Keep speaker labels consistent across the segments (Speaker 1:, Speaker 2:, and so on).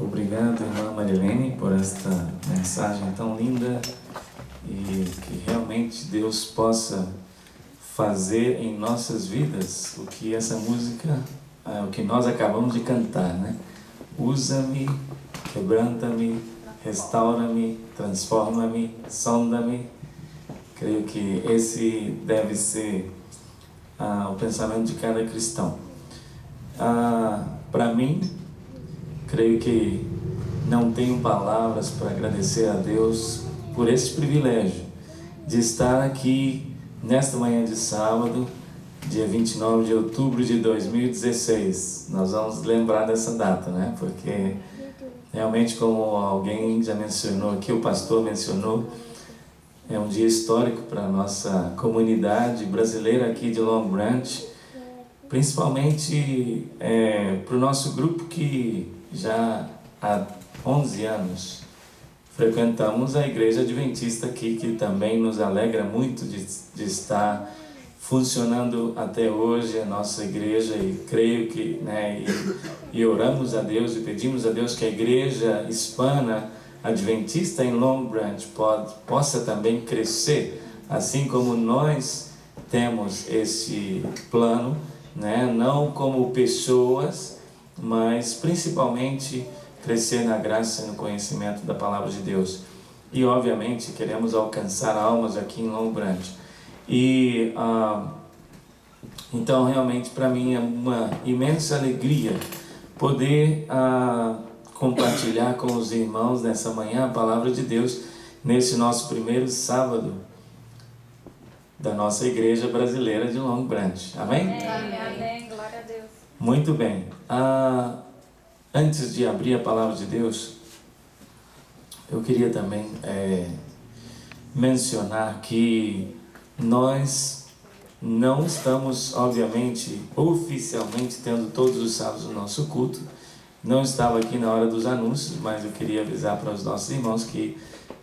Speaker 1: Obrigado, irmã Marilene, por esta mensagem tão linda e que realmente Deus possa fazer em nossas vidas o que essa música, o que nós acabamos de cantar, né? Usa-me, quebranta-me, restaura-me, transforma-me, sonda-me. Creio que esse deve ser o pensamento de cada cristão. Para mim, creio que não tenho palavras para agradecer a Deus por esse privilégio de estar aqui nesta manhã de sábado, dia 29 de outubro de 2016. Nós vamos lembrar dessa data, né? Porque realmente, como alguém já mencionou aqui, o pastor mencionou, é um dia histórico para a nossa comunidade brasileira aqui de Long Branch, principalmente para o nosso grupo que já há 11 anos frequentamos a igreja adventista aqui, que também nos alegra muito de estar funcionando até hoje a nossa igreja, e creio que, e oramos a Deus e pedimos a Deus que a igreja hispana adventista em Long Branch possa também crescer, assim como nós temos esse plano, não como pessoas, mas principalmente crescer na graça e no conhecimento da palavra de Deus. E obviamente queremos alcançar almas aqui em Long Branch. E então realmente para mim é uma imensa alegria poder compartilhar com os irmãos nessa manhã a palavra de Deus, nesse nosso primeiro sábado da nossa igreja brasileira de Long Branch. Amém?
Speaker 2: Amém. Glória a Deus.
Speaker 1: Muito bem. Antes de abrir a palavra de Deus, eu queria também mencionar que nós não estamos, obviamente, oficialmente tendo todos os sábados o nosso culto. Não estava aqui na hora dos anúncios, mas eu queria avisar para os nossos irmãos que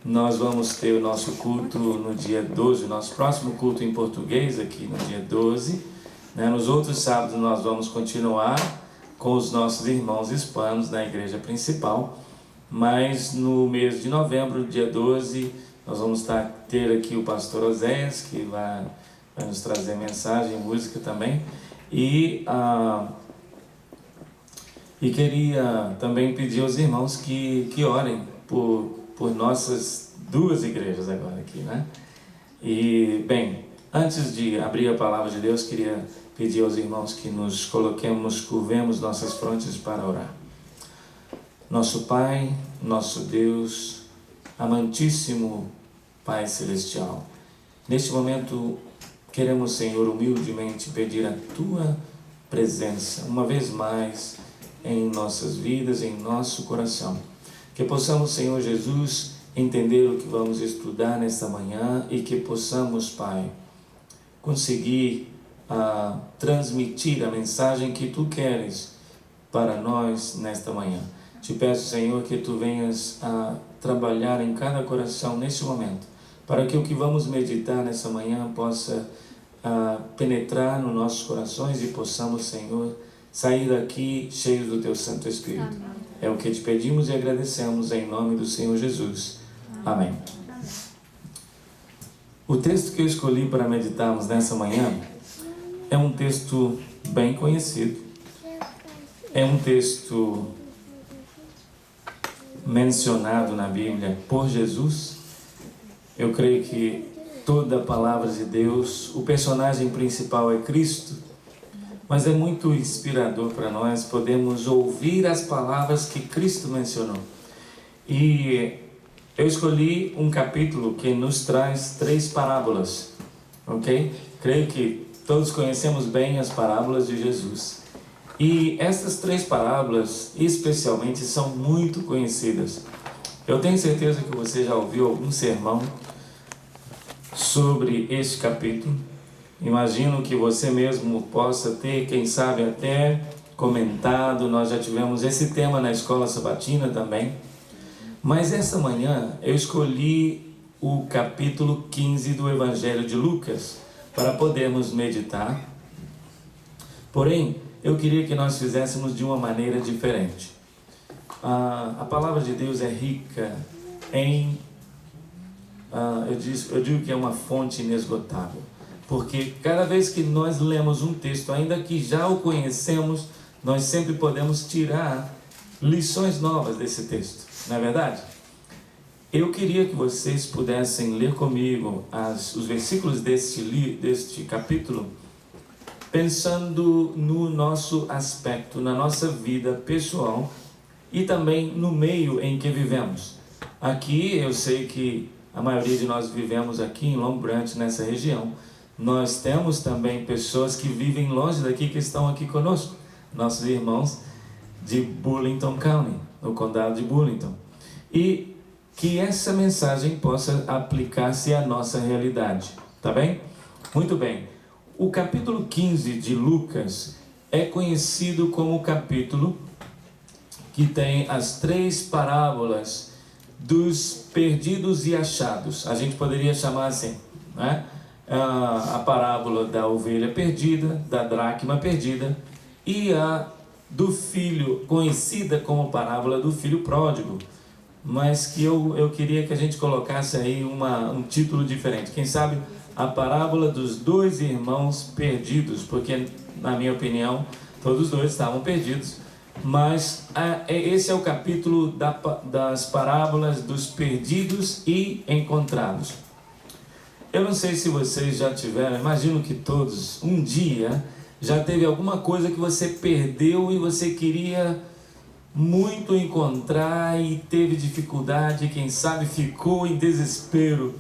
Speaker 1: nós vamos ter o nosso culto no dia 12, o nosso próximo culto em português aqui no dia 12. Nos outros sábados nós vamos continuar com os nossos irmãos hispanos na igreja principal, mas no mês de novembro, dia 12, nós vamos ter aqui o pastor Oséias, que vai nos trazer mensagem, música também, e queria também pedir aos irmãos que orem por nossas duas igrejas agora aqui, E, bem, antes de abrir a palavra de Deus, queria pedir aos irmãos que nos coloquemos, curvemos nossas frontes para orar. Nosso Pai, nosso Deus, amantíssimo Pai Celestial, neste momento queremos, Senhor, humildemente pedir a Tua presença, uma vez mais, em nossas vidas, em nosso coração. Que possamos, Senhor Jesus, entender o que vamos estudar nesta manhã e que possamos, Pai, conseguir transmitir a mensagem que Tu queres para nós nesta manhã. Te peço, Senhor, que Tu venhas a trabalhar em cada coração neste momento, para que o que vamos meditar nessa manhã possa penetrar nos nossos corações e possamos, Senhor, sair daqui cheios do Teu Santo Espírito. Amém. É o que te pedimos e agradecemos em nome do Senhor Jesus. Amém. O texto que eu escolhi para meditarmos nessa manhã é um texto bem conhecido. É um texto mencionado na Bíblia por Jesus. Eu creio que toda a palavra de Deus, o personagem principal é Cristo, mas é muito inspirador para nós podermos ouvir as palavras que Cristo mencionou. E eu escolhi um capítulo que nos traz 3 parábolas, ok? Creio que todos conhecemos bem as parábolas de Jesus. E essas 3 parábolas, especialmente, são muito conhecidas. Eu tenho certeza que você já ouviu algum sermão sobre este capítulo. Imagino que você mesmo possa ter, quem sabe, até comentado. Nós já tivemos esse tema na escola sabatina também. Mas essa manhã eu escolhi o capítulo 15 do Evangelho de Lucas para podermos meditar. Porém, eu queria que nós fizéssemos de uma maneira diferente. A palavra de Deus é rica em... eu digo que é uma fonte inesgotável. Porque cada vez que nós lemos um texto, ainda que já o conhecemos, nós sempre podemos tirar lições novas desse texto. Não é verdade? Eu queria que vocês pudessem ler comigo os versículos deste capítulo, pensando no nosso aspecto, na nossa vida pessoal e também no meio em que vivemos. Aqui, eu sei que a maioria de nós vivemos aqui em Long Branch, nessa região. Nós temos também pessoas que vivem longe daqui, que estão aqui conosco, nossos irmãos de Burlington County, no condado de Burlington. E que essa mensagem possa aplicar-se à nossa realidade, tá bem? Muito bem. O capítulo 15 de Lucas é conhecido como o capítulo que tem as 3 parábolas dos perdidos e achados. A gente poderia chamar assim, né? A parábola da ovelha perdida, da dracma perdida, e a do filho, conhecida como parábola do filho pródigo, mas que eu queria que a gente colocasse aí um título diferente. Quem sabe a parábola dos 2 irmãos perdidos, porque na minha opinião todos 2 estavam perdidos, mas esse é o capítulo das parábolas dos perdidos e encontrados. Eu não sei se vocês já tiveram, imagino que todos, um dia já teve alguma coisa que você perdeu e você queria muito encontrar e teve dificuldade, quem sabe ficou em desespero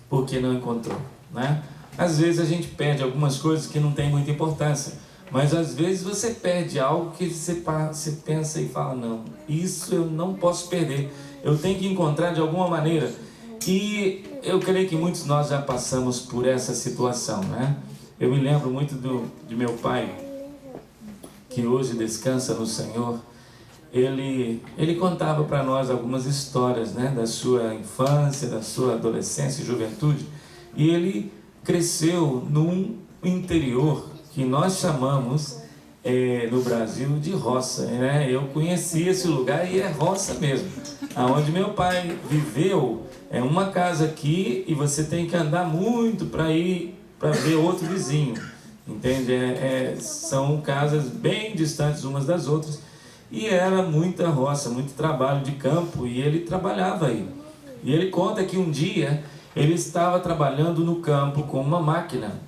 Speaker 1: porque não encontrou, né? Às vezes a gente perde algumas coisas que não tem muita importância, mas às vezes você perde algo que você pensa e fala, não, isso eu não posso perder, eu tenho que encontrar de alguma maneira. E eu creio que muitos de nós já passamos por essa situação, né? Eu me lembro muito de meu pai, que hoje descansa no Senhor. Ele contava para nós algumas histórias, né, da sua infância, da sua adolescência e juventude. E ele cresceu num interior que nós chamamos no Brasil de roça, né? Eu conheci esse lugar e é roça mesmo. Aonde meu pai viveu é uma casa aqui e você tem que andar muito para ir para ver outro vizinho, entende? São casas bem distantes umas das outras. E era muita roça, muito trabalho de campo, e ele trabalhava aí. E ele conta que um dia ele estava trabalhando no campo com uma máquina,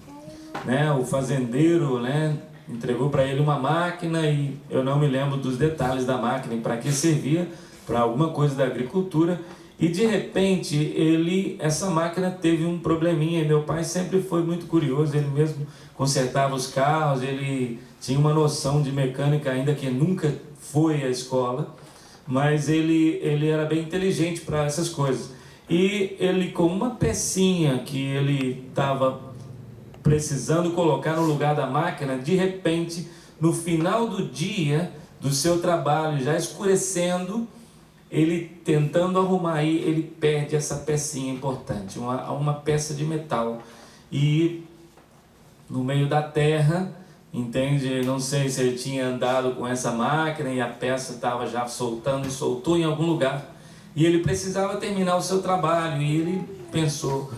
Speaker 1: né? O fazendeiro, né, entregou para ele uma máquina, e eu não me lembro dos detalhes da máquina, para que servia, para alguma coisa da agricultura. E de repente essa máquina teve um probleminha, e meu pai sempre foi muito curioso, ele mesmo consertava os carros, ele tinha uma noção de mecânica, ainda que nunca foi à escola, mas ele era bem inteligente para essas coisas. E ele, com uma pecinha que ele estava precisando colocar no lugar da máquina, de repente, no final do dia do seu trabalho, já escurecendo, ele tentando arrumar aí, ele perde essa pecinha importante, uma peça de metal, e no meio da terra, entende? Não sei se ele tinha andado com essa máquina e a peça estava já soltando e soltou em algum lugar, e ele precisava terminar o seu trabalho, e ele pensou,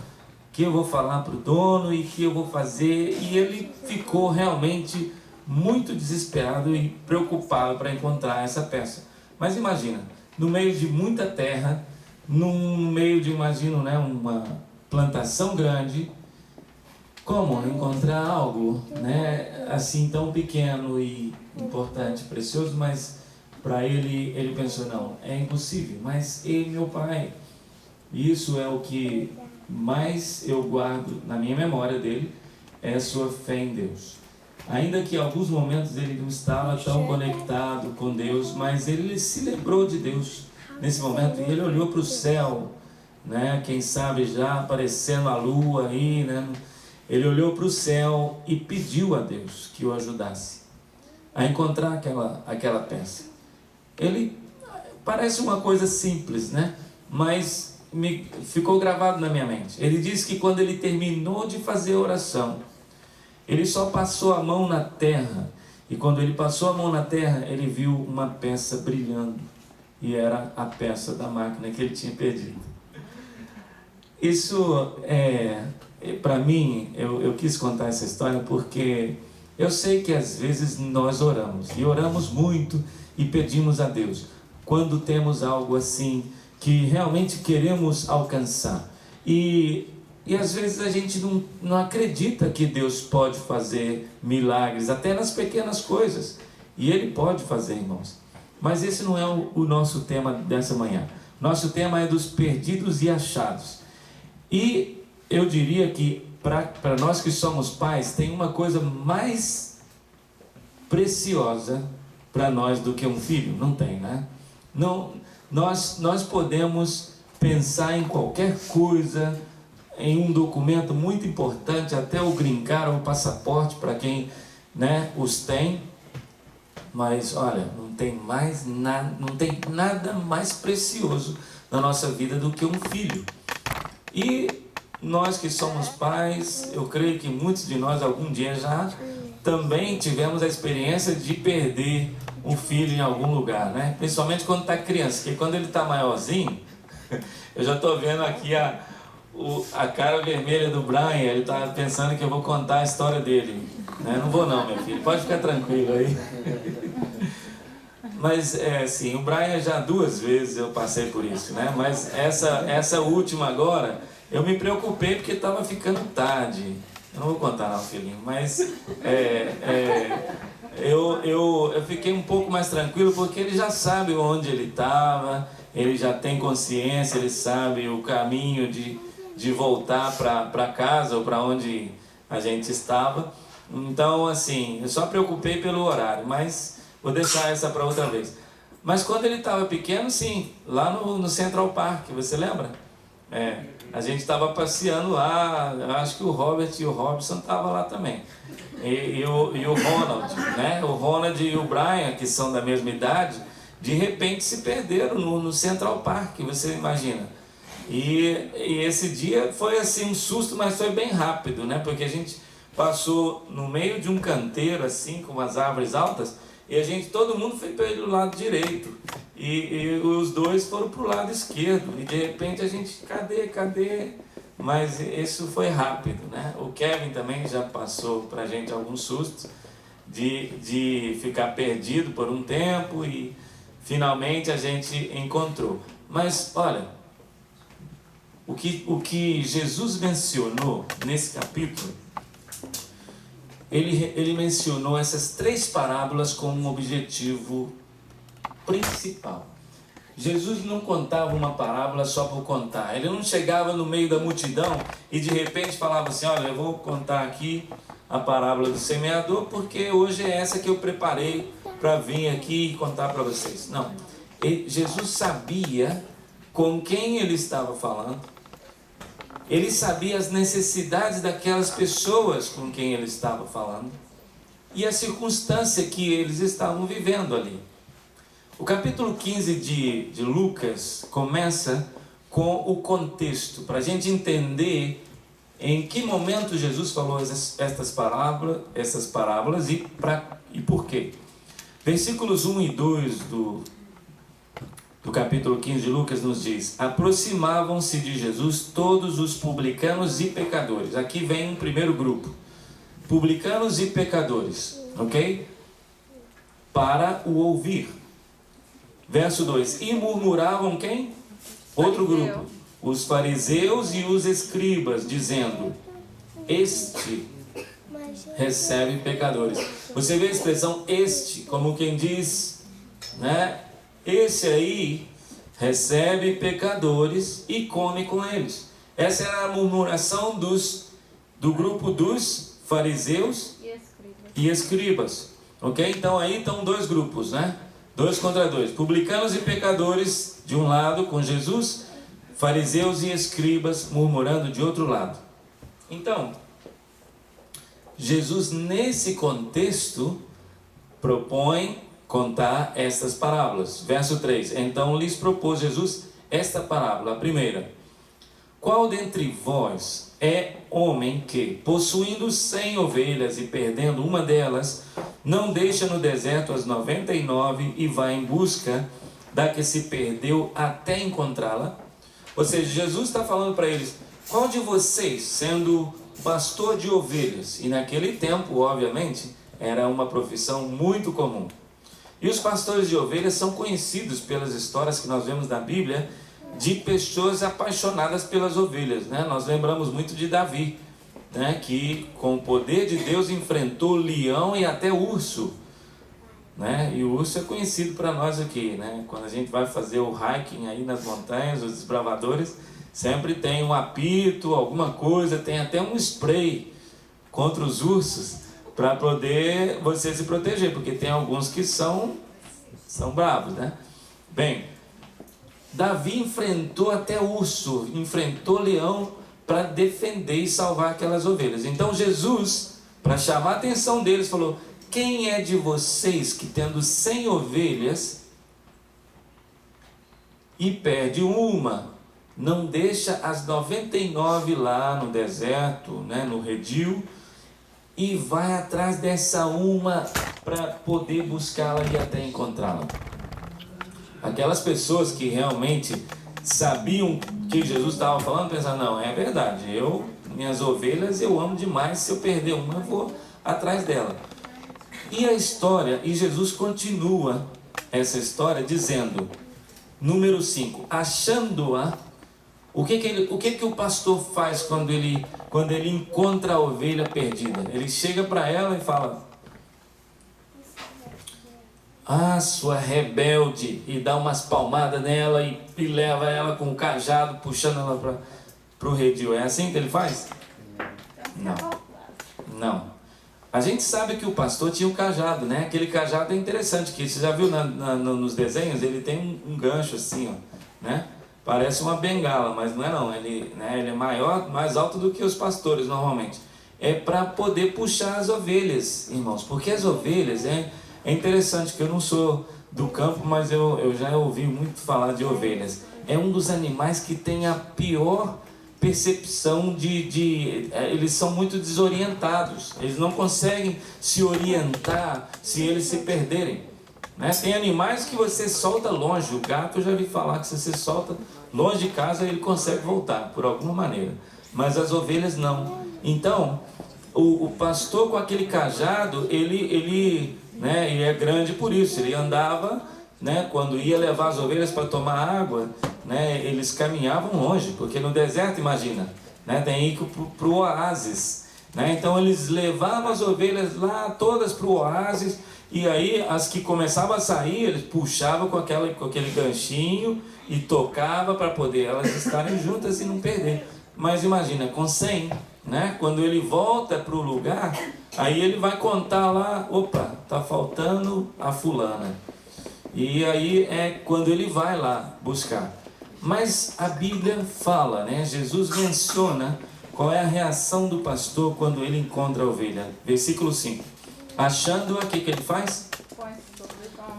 Speaker 1: que eu vou falar para o dono e que eu vou fazer, e ele ficou realmente muito desesperado e preocupado para encontrar essa peça. Mas imagina, no meio de muita terra, no meio de, imagino, né, uma plantação grande, como encontrar algo, né, assim tão pequeno e importante, precioso, mas para ele pensou, não, é impossível. Mas meu pai, isso é o que mais eu guardo na minha memória dele, é a sua fé em Deus. Ainda que em alguns momentos ele não estava tão conectado com Deus, mas ele se lembrou de Deus nesse momento, e ele olhou para o céu, né? Quem sabe já aparecendo a lua aí, né? Ele olhou para o céu e pediu a Deus que o ajudasse a encontrar aquela peça. Ele parece uma coisa simples, né? Mas ficou gravado na minha mente. Ele disse que quando ele terminou de fazer a oração, ele só passou a mão na terra, e quando ele passou a mão na terra, ele viu uma peça brilhando, e era a peça da máquina que ele tinha perdido. Isso para mim, eu quis contar essa história porque eu sei que às vezes nós oramos, e oramos muito e pedimos a Deus, quando temos algo assim que realmente queremos alcançar. E às vezes a gente não acredita que Deus pode fazer milagres, até nas pequenas coisas. E Ele pode fazer, irmãos. Mas esse não é o nosso tema dessa manhã. Nosso tema é dos perdidos e achados. E eu diria que para nós que somos pais, tem uma coisa mais preciosa para nós do que um filho. Não tem, né? Não, nós podemos pensar em qualquer coisa, em um documento muito importante, até o green card ou o passaporte para quem, né, os tem. Mas olha, não tem nada mais precioso na nossa vida do que um filho. E nós que somos pais, eu creio que muitos de nós algum dia já também tivemos a experiência de perder um filho em algum lugar, né? Principalmente quando está criança, porque quando ele está maiorzinho, eu já estou vendo aqui a cara vermelha do Brian, ele está pensando que eu vou contar a história dele, né? Não vou não, meu filho, pode ficar tranquilo aí. Mas assim, o Brian já 2 vezes eu passei por isso, né? Mas essa última agora, eu me preocupei porque estava ficando tarde. Eu não vou contar não, filhinho, mas eu fiquei um pouco mais tranquilo porque ele já sabe onde ele estava, ele já tem consciência, ele sabe o caminho de voltar para casa ou para onde a gente estava. Então, assim, eu só preocupei pelo horário, mas vou deixar essa para outra vez. Mas quando ele estava pequeno, sim, lá no Central Park, você lembra? A gente estava passeando lá, acho que o Robert e o Robson estavam lá também. E o Ronald, né? O Ronald e o Brian, que são da mesma idade, de repente se perderam no Central Park, você imagina. E esse dia foi assim um susto, mas foi bem rápido, né? Porque a gente passou no meio de um canteiro assim, com umas árvores altas, e todo mundo foi pelo lado direito, e os dois foram para o lado esquerdo, e de repente a gente, cadê? Mas isso foi rápido, né? O Kevin também já passou para a gente alguns sustos, de ficar perdido por um tempo, e finalmente a gente encontrou. Mas olha, o que Jesus mencionou nesse capítulo, ele mencionou essas 3 parábolas como um objetivo principal. Jesus não contava uma parábola só por contar. Ele não chegava no meio da multidão e de repente falava assim, olha, eu vou contar aqui a parábola do semeador porque hoje é essa que eu preparei para vir aqui e contar para vocês. Não. Jesus sabia com quem ele estava falando. Ele sabia as necessidades daquelas pessoas com quem ele estava falando e a circunstância que eles estavam vivendo ali. O capítulo 15 de Lucas começa com o contexto, para a gente entender em que momento Jesus falou essas parábolas e por quê. Versículos 1 e 2 do capítulo 15 de Lucas nos diz: aproximavam-se de Jesus todos os publicanos e pecadores. Aqui vem um primeiro grupo, publicanos e pecadores, ok? Para o ouvir. Verso 2, e murmuravam quem? Outro grupo, os fariseus e os escribas, dizendo, este recebe pecadores. Você vê a expressão este, como quem diz, né? Esse aí recebe pecadores e come com eles. Essa era a murmuração do grupo dos fariseus e escribas. Ok? Então aí estão 2 grupos, né? 2 contra 2. Publicanos e pecadores de um lado com Jesus, fariseus e escribas murmurando de outro lado. Então, Jesus nesse contexto propõe contar estas parábolas. Verso 3. Então lhes propôs Jesus esta parábola. A primeira. Qual dentre vós é homem que, possuindo 100 ovelhas e perdendo uma delas, não deixa no deserto as 99 e vai em busca da que se perdeu até encontrá-la. Ou seja, Jesus está falando para eles: qual de vocês, sendo pastor de ovelhas, e naquele tempo, obviamente, era uma profissão muito comum. E os pastores de ovelhas são conhecidos pelas histórias que nós vemos na Bíblia de pessoas apaixonadas pelas ovelhas, né? Nós lembramos muito de Davi, né? Que com o poder de Deus enfrentou leão e até urso, né? E o urso é conhecido para nós aqui, né? Quando a gente vai fazer o hiking aí nas montanhas, os desbravadores, sempre tem um apito, alguma coisa, tem até um spray contra os ursos, para poder você se proteger, porque tem alguns que são bravos, né? Bem, Davi enfrentou até urso, enfrentou leão para defender e salvar aquelas ovelhas. Então Jesus, para chamar a atenção deles, falou: quem é de vocês que, tendo 100 ovelhas e perde uma, não deixa as 99 lá no deserto, né, no redil, e vai atrás dessa uma para poder buscá-la e até encontrá-la? Aquelas pessoas que realmente sabiam que Jesus estava falando, pensaram: não, é verdade, minhas ovelhas eu amo demais, se eu perder uma eu vou atrás dela. E a história, e Jesus continua essa história dizendo, número 5, achando-a. O que o pastor faz quando ele encontra a ovelha perdida? Ele chega para ela e fala: ah, sua rebelde, e dá umas palmadas nela e leva ela com o cajado, puxando ela para o redil. É assim que ele faz? Não. A gente sabe que o pastor tinha um cajado, né? Aquele cajado é interessante, que você já viu nos desenhos, ele tem um gancho assim, ó, né? Parece uma bengala, mas não é não. Ele é maior, mais alto do que os pastores normalmente. É para poder puxar as ovelhas, irmãos. Porque as ovelhas, é interessante que eu não sou do campo, mas eu já ouvi muito falar de ovelhas. É um dos animais que tem a pior percepção eles são muito desorientados. Eles não conseguem se orientar se eles se perderem, né? Tem animais que você solta longe. O gato, eu já vi falar que se você solta longe de casa, ele consegue voltar por alguma maneira, mas as ovelhas não. Então o pastor com aquele cajado, ele é grande por isso. Ele andava, né, quando ia levar as ovelhas para tomar água, né, eles caminhavam longe, porque no deserto, imagina, né, tem que ir para o oásis, né? Então eles levavam as ovelhas lá todas para o oásis. E aí as que começavam a sair, eles puxavam com aquele ganchinho e tocava para poder elas estarem juntas e não perder. Mas imagina, com 100, né? Quando ele volta para o lugar, aí ele vai contar lá: opa, tá faltando a fulana. E aí é quando ele vai lá buscar. Mas a Bíblia fala, né? Jesus menciona qual é a reação do pastor quando ele encontra a ovelha. Versículo 5. Achando-a, o que ele faz?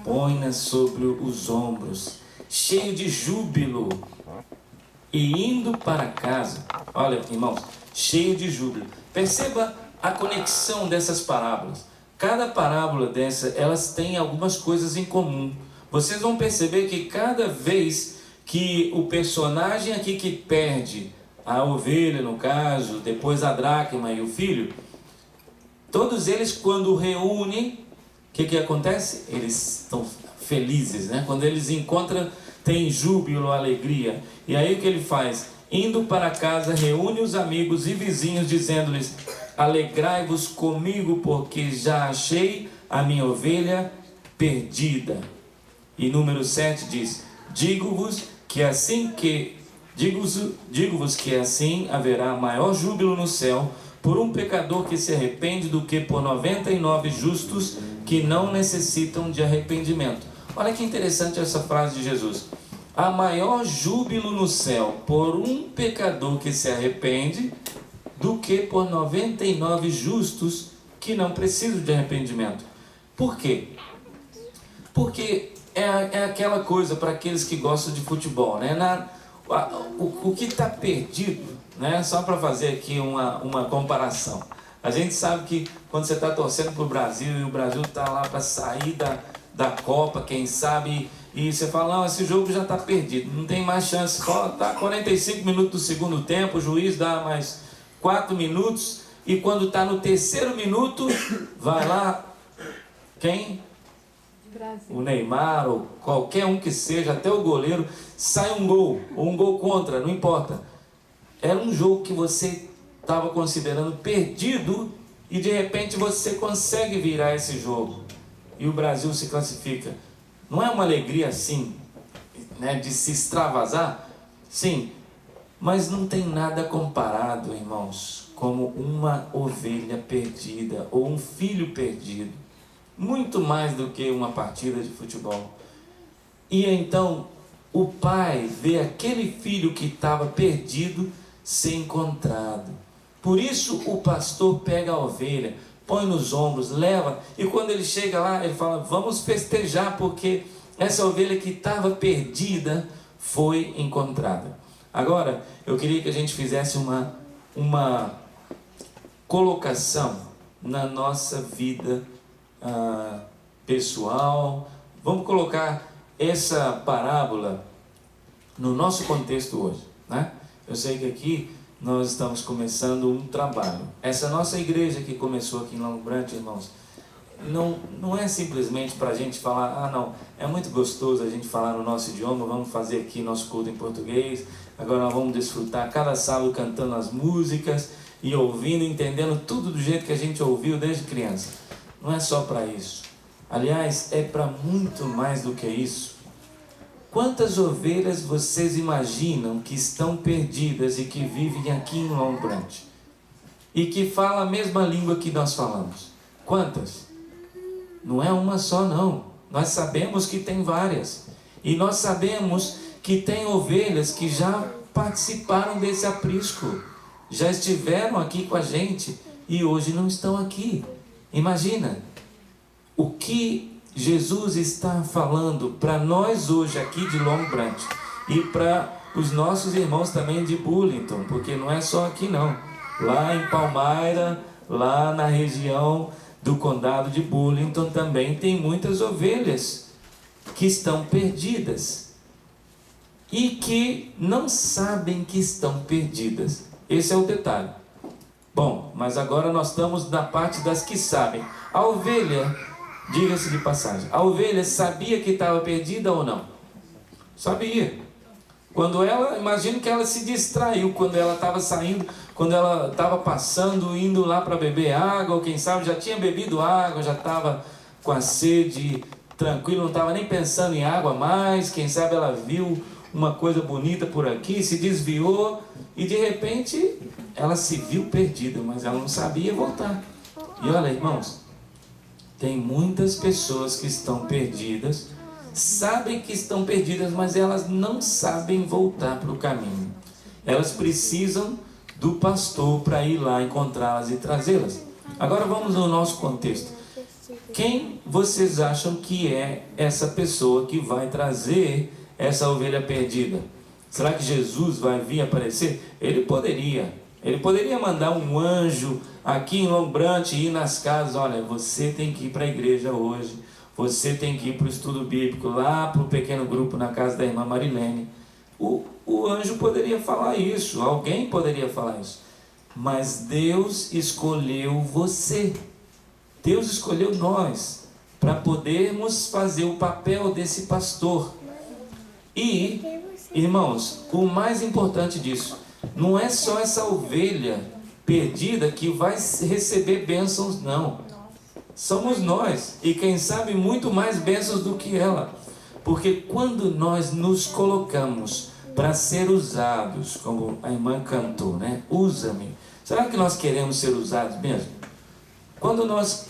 Speaker 1: Põe-na sobre os ombros, cheio de júbilo, e indo para casa. Olha, irmãos, cheio de júbilo. Perceba a conexão dessas parábolas. Cada parábola dessa, elas têm algumas coisas em comum. Vocês vão perceber que cada vez que o personagem aqui que perde a ovelha, no caso, depois a dracma e o filho, todos eles, quando reúnem, o que acontece? Eles estão felizes, né? Quando eles encontram, tem júbilo, alegria. E aí o que ele faz? Indo para casa, reúne os amigos e vizinhos, dizendo-lhes: alegrai-vos comigo, porque já achei a minha ovelha perdida. E número 7 diz: digo-vos que assim haverá maior júbilo no céu por um pecador que se arrepende do que por 99 justos que não necessitam de arrependimento. Olha que interessante essa frase de Jesus. Há maior júbilo no céu por um pecador que se arrepende do que por 99 justos que não precisam de arrependimento. Por quê? Porque é aquela coisa para aqueles que gostam de futebol, né? O que está perdido, né? Só para fazer aqui uma comparação. A gente sabe que quando você está torcendo para o Brasil e o Brasil está lá para sair da Copa, quem sabe e você fala, não, esse jogo já está perdido, não tem mais chance, está 45 minutos do segundo tempo, o juiz dá mais 4 minutos, e quando está no terceiro minuto, vai lá, quem?
Speaker 2: Brasil.
Speaker 1: O Neymar, ou qualquer um que seja, até o goleiro, sai um gol, ou um gol contra, não importa. Era um jogo que você estava considerando perdido, e de repente você consegue virar esse jogo, e o Brasil se classifica. Não é uma alegria assim, né, de se extravasar? Sim, mas não tem nada comparado, irmãos, como uma ovelha perdida ou um filho perdido. Muito mais do que uma partida de futebol. E então o pai vê aquele filho que estava perdido ser encontrado. Por isso o pastor pega a ovelha, põe nos ombros, leva, e quando ele chega lá, ele fala, vamos festejar, porque essa ovelha que estava perdida foi encontrada. Agora, eu queria que a gente fizesse uma colocação na nossa vida pessoal. Vamos colocar essa parábola no nosso contexto hoje, né? Eu sei que aqui nós estamos começando um trabalho. Essa nossa igreja que começou aqui em Long Branch, irmãos, não é simplesmente para a gente falar, não, é muito gostoso a gente falar no nosso idioma, vamos fazer aqui nosso culto em português, agora nós vamos desfrutar cada sábado cantando as músicas e ouvindo, entendendo tudo do jeito que a gente ouviu desde criança. Não é só para isso. Aliás, é para muito mais do que isso. Quantas ovelhas vocês imaginam que estão perdidas e que vivem aqui em Long Branch? E que falam a mesma língua que nós falamos? Quantas? Não é uma só, não. Nós sabemos que tem várias. E nós sabemos que tem ovelhas que já participaram desse aprisco. Já estiveram aqui com a gente e hoje não estão aqui. Imagina o que Jesus está falando para nós hoje aqui de Long Branch e para os nossos irmãos também de Burlington, porque não é só aqui não. Lá em Palmyra, lá na região do condado de Burlington também tem muitas ovelhas que estão perdidas e que não sabem que estão perdidas. Esse é o detalhe. Bom, mas agora nós estamos na parte das que sabem. A ovelha, diga-se de passagem, a ovelha sabia que estava perdida ou não? Sabia. Quando ela, imagino que ela se distraiu quando ela estava saindo, quando ela estava passando, indo lá para beber água, ou quem sabe já tinha bebido água, já estava com a sede tranquilo, não estava nem pensando em água mais, quem sabe ela viu uma coisa bonita por aqui, se desviou e de repente ela se viu perdida, mas ela não sabia voltar. E olha, irmãos, tem muitas pessoas que estão perdidas, sabem que estão perdidas, mas elas não sabem voltar para o caminho. Elas precisam do pastor para ir lá encontrá-las e trazê-las. Agora vamos ao nosso contexto. Quem vocês acham que é essa pessoa que vai trazer essa ovelha perdida? Será que Jesus vai vir aparecer? Ele poderia mandar um anjo aqui em Long Branch e ir nas casas, olha, você tem que ir para a igreja hoje, você tem que ir para o estudo bíblico, lá para o pequeno grupo na casa da irmã Marilene. O anjo poderia falar isso, alguém poderia falar isso, mas Deus escolheu você, Deus escolheu nós, para podermos fazer o papel desse pastor. E, irmãos, o mais importante disso, não é só essa ovelha perdida que vai receber bênçãos, não. Somos nós, e quem sabe muito mais bênçãos do que ela. Porque quando nós nos colocamos para ser usados, como a irmã cantou, né? Usa-me. Será que nós queremos ser usados mesmo? Quando nós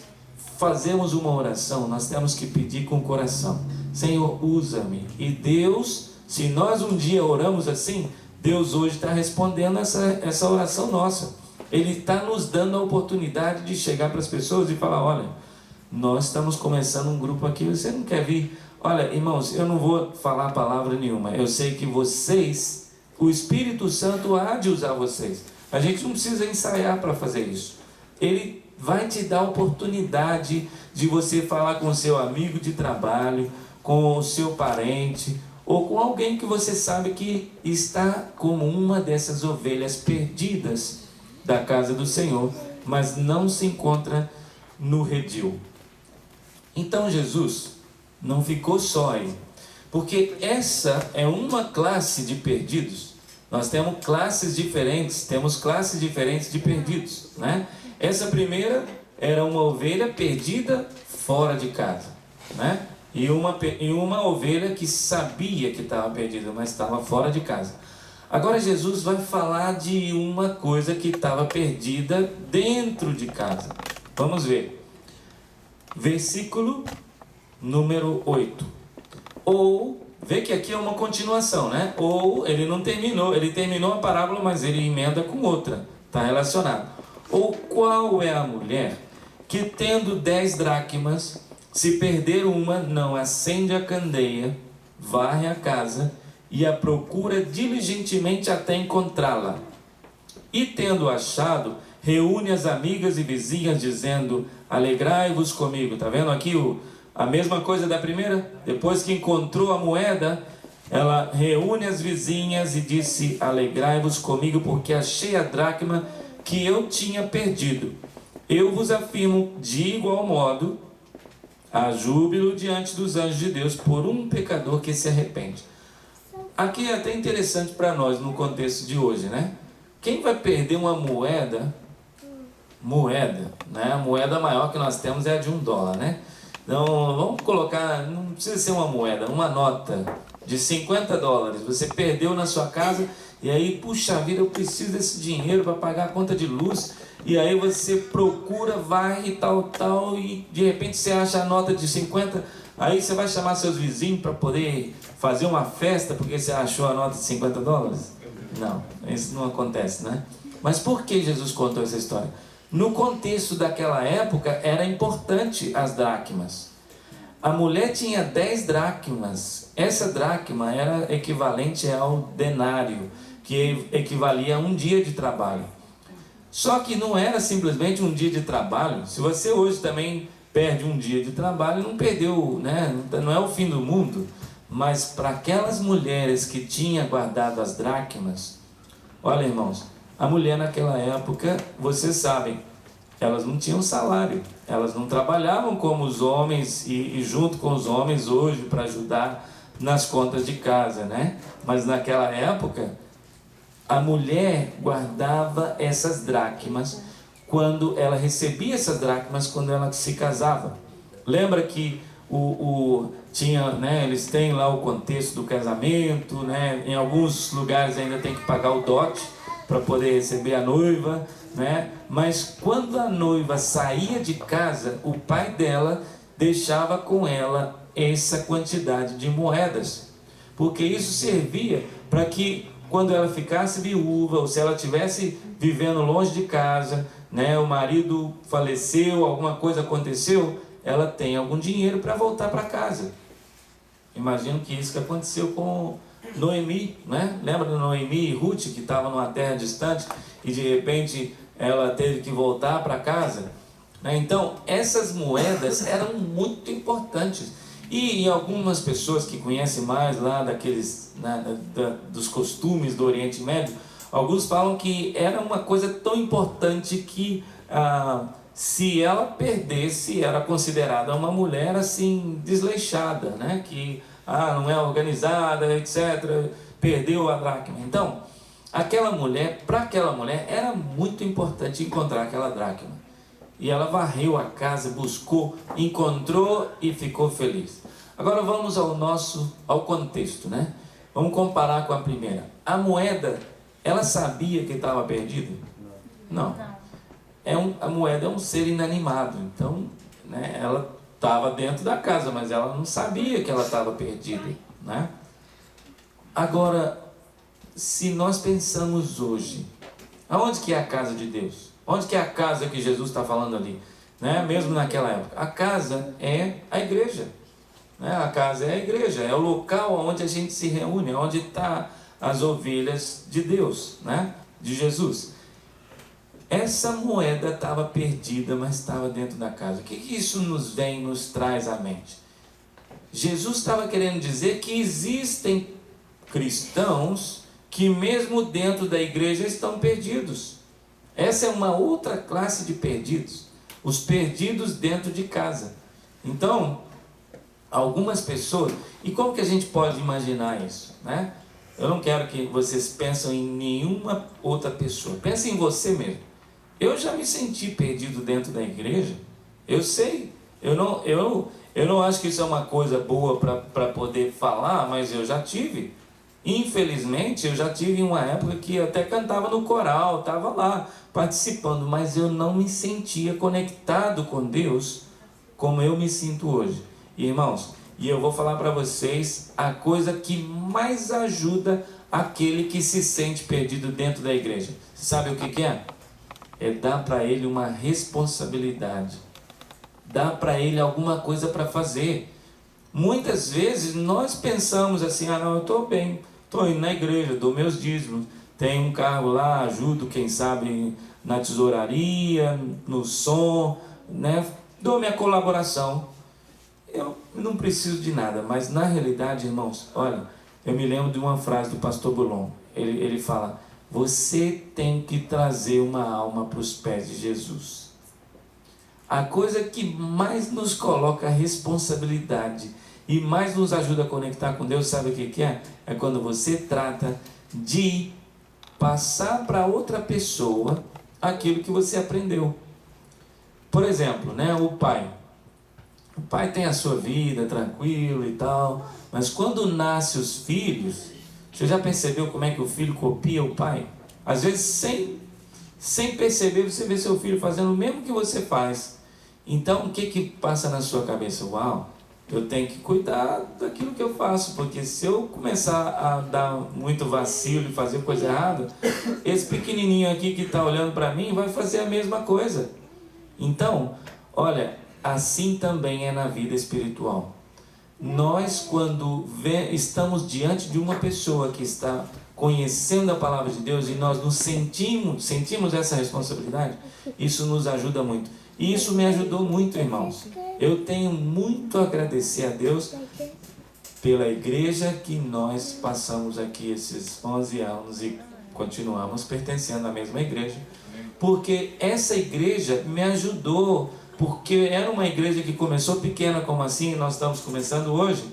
Speaker 1: fazemos uma oração, nós temos que pedir com o coração: Senhor, usa-me. E Deus, se nós um dia oramos assim, Deus hoje está respondendo essa oração nossa. Ele está nos dando a oportunidade de chegar para as pessoas e falar: olha, nós estamos começando um grupo aqui, você não quer vir? Olha, irmãos, eu não vou falar palavra nenhuma, eu sei que vocês, o Espírito Santo há de usar vocês. A gente não precisa ensaiar para fazer isso. Ele vai te dar a oportunidade de você falar com seu amigo de trabalho, com o seu parente ou com alguém que você sabe que está como uma dessas ovelhas perdidas da casa do Senhor, mas não se encontra no redil. Então Jesus não ficou só aí, porque essa é uma classe de perdidos. Nós temos classes diferentes de perdidos, né? Essa primeira era uma ovelha perdida fora de casa, né? E uma ovelha que sabia que estava perdida, mas estava fora de casa. Agora Jesus vai falar de uma coisa que estava perdida dentro de casa. Vamos ver. Versículo número 8. Ou, vê que aqui é uma continuação, né? Ou, ele não terminou, ele terminou a parábola, mas ele emenda com outra, está relacionado. Ou qual é a mulher que tendo 10 dracmas, se perder uma, não acende a candeia, varre a casa e a procura diligentemente até encontrá-la? E tendo achado, reúne as amigas e vizinhas, dizendo: alegrai-vos comigo. Está vendo aqui a mesma coisa da primeira? Depois que encontrou a moeda, ela reúne as vizinhas e disse: alegrai-vos comigo, porque achei a dracma que eu tinha perdido. Eu vos afirmo, de igual modo, há júbilo diante dos anjos de Deus por um pecador que se arrepende. Aqui é até interessante para nós no contexto de hoje, né? Quem vai perder uma moeda, né? A moeda maior que nós temos é a de $1, né? Então vamos colocar, não precisa ser uma moeda, uma nota de $50. Você perdeu na sua casa e aí, puxa vida, eu preciso desse dinheiro para pagar a conta de luz. E aí você procura, vai e tal, e de repente você acha a nota de 50. Aí você vai chamar seus vizinhos para poder fazer uma festa porque você achou a nota de $50? Não, isso não acontece, né? Mas por que Jesus contou essa história? No contexto daquela época era importante as dracmas. A mulher tinha 10 dracmas. Essa dracma era equivalente ao denário, que equivalia a um dia de trabalho. Só que não era simplesmente um dia de trabalho. Se você hoje também perde um dia de trabalho, não perdeu, né? Não é o fim do mundo. Mas para aquelas mulheres que tinham guardado as dracmas, olha, irmãos, a mulher naquela época, vocês sabem, elas não tinham salário, elas não trabalhavam como os homens e junto com os homens hoje para ajudar nas contas de casa, né? Mas naquela época, a mulher guardava essas dracmas quando ela recebia essas dracmas quando ela se casava. Lembra que tinha, né, eles têm lá o contexto do casamento, né? Em alguns lugares ainda tem que pagar o dote para poder receber a noiva, né? Mas quando a noiva saía de casa, o pai dela deixava com ela essa quantidade de moedas, porque isso servia para que quando ela ficasse viúva, ou se ela estivesse vivendo longe de casa, né, o marido faleceu, alguma coisa aconteceu, ela tem algum dinheiro para voltar para casa. Imagino que isso que aconteceu com Noemi, né? Lembra de Noemi e Ruth, que estavam numa terra distante e de repente ela teve que voltar para casa, né? Então essas moedas eram muito importantes. E algumas pessoas que conhecem mais lá daqueles, né, dos costumes do Oriente Médio, alguns falam que era uma coisa tão importante que se ela perdesse, era considerada uma mulher assim desleixada, né? Que não é organizada, etc. Perdeu a dracma. Então, para aquela mulher era muito importante encontrar aquela dracma. E ela varreu a casa, buscou, encontrou e ficou feliz. Agora vamos ao contexto, né? Vamos comparar com a primeira. A moeda, ela sabia que estava perdida? Não. A moeda é um ser inanimado, então, né, ela estava dentro da casa, mas ela não sabia que ela estava perdida, né? Agora, se nós pensamos hoje, aonde que é a casa de Deus? Onde que é a casa que Jesus está falando ali? Né? Mesmo naquela época. A casa é a igreja. Né? A casa é a igreja, é o local onde a gente se reúne, onde estão as ovelhas de Deus, né? De Jesus. Essa moeda estava perdida, mas estava dentro da casa. O que isso nos traz à mente? Jesus estava querendo dizer que existem cristãos que mesmo dentro da igreja estão perdidos. Essa é uma outra classe de perdidos, os perdidos dentro de casa. Então, algumas pessoas, e como que a gente pode imaginar isso, né? Eu não quero que vocês pensem em nenhuma outra pessoa, pense em você mesmo. Eu já me senti perdido dentro da igreja, eu sei, eu não acho que isso é uma coisa boa para poder falar, mas eu já tive. Infelizmente, eu já tive uma época que eu até cantava no coral, estava lá participando, mas eu não me sentia conectado com Deus como eu me sinto hoje. Irmãos, e eu vou falar para vocês a coisa que mais ajuda aquele que se sente perdido dentro da igreja. Sabe o que é? É dar para ele uma responsabilidade. Dar para ele alguma coisa para fazer. Muitas vezes nós pensamos assim, não, eu estou bem, estou indo na igreja, dou meus dízimos, tenho um cargo lá, ajudo quem sabe na tesouraria, no som, né? Dou minha colaboração. Eu não preciso de nada, mas na realidade, irmãos, olha, eu me lembro de uma frase do pastor Boulon. Ele fala, você tem que trazer uma alma para os pés de Jesus. A coisa que mais nos coloca responsabilidade e mais nos ajuda a conectar com Deus, sabe o que é? É quando você trata de passar para outra pessoa aquilo que você aprendeu. Por exemplo, né, o pai. O pai tem a sua vida tranquilo e tal, mas quando nascem os filhos, você já percebeu como é que o filho copia o pai? Às vezes sem perceber, você vê seu filho fazendo o mesmo que você faz. Então, o que passa na sua cabeça? Uau, eu tenho que cuidar daquilo que eu faço, porque se eu começar a dar muito vacilo e fazer coisa errada, esse pequenininho aqui que está olhando para mim vai fazer a mesma coisa. Então, olha, assim também é na vida espiritual. Nós, quando estamos diante de uma pessoa que está conhecendo a palavra de Deus e nós nos sentimos essa responsabilidade, isso nos ajuda muito. E isso me ajudou muito, irmãos. Eu tenho muito a agradecer a Deus pela igreja que nós passamos aqui esses 11 anos e continuamos pertencendo à mesma igreja. Porque essa igreja me ajudou, porque era uma igreja que começou pequena como assim, nós estamos começando hoje.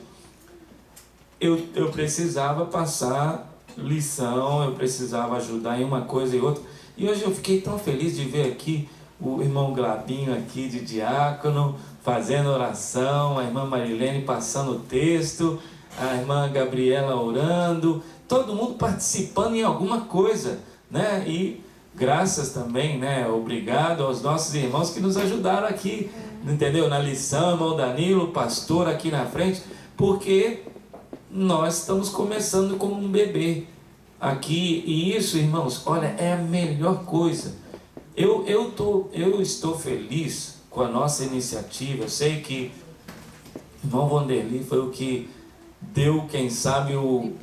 Speaker 1: Eu precisava passar lição, eu precisava ajudar em uma coisa e outra. E hoje eu fiquei tão feliz de ver aqui o irmão Glabinho aqui de diácono, fazendo oração, a irmã Marilene passando o texto, a irmã Gabriela orando, todo mundo participando em alguma coisa, né? E graças também, né? Obrigado aos nossos irmãos que nos ajudaram aqui, entendeu? Na lição, irmão Danilo, pastor aqui na frente, porque nós estamos começando como um bebê aqui, e isso, irmãos, olha, é a melhor coisa. Eu estou feliz com a nossa iniciativa. Eu sei que o irmão Vanderlei foi o que deu, quem sabe, o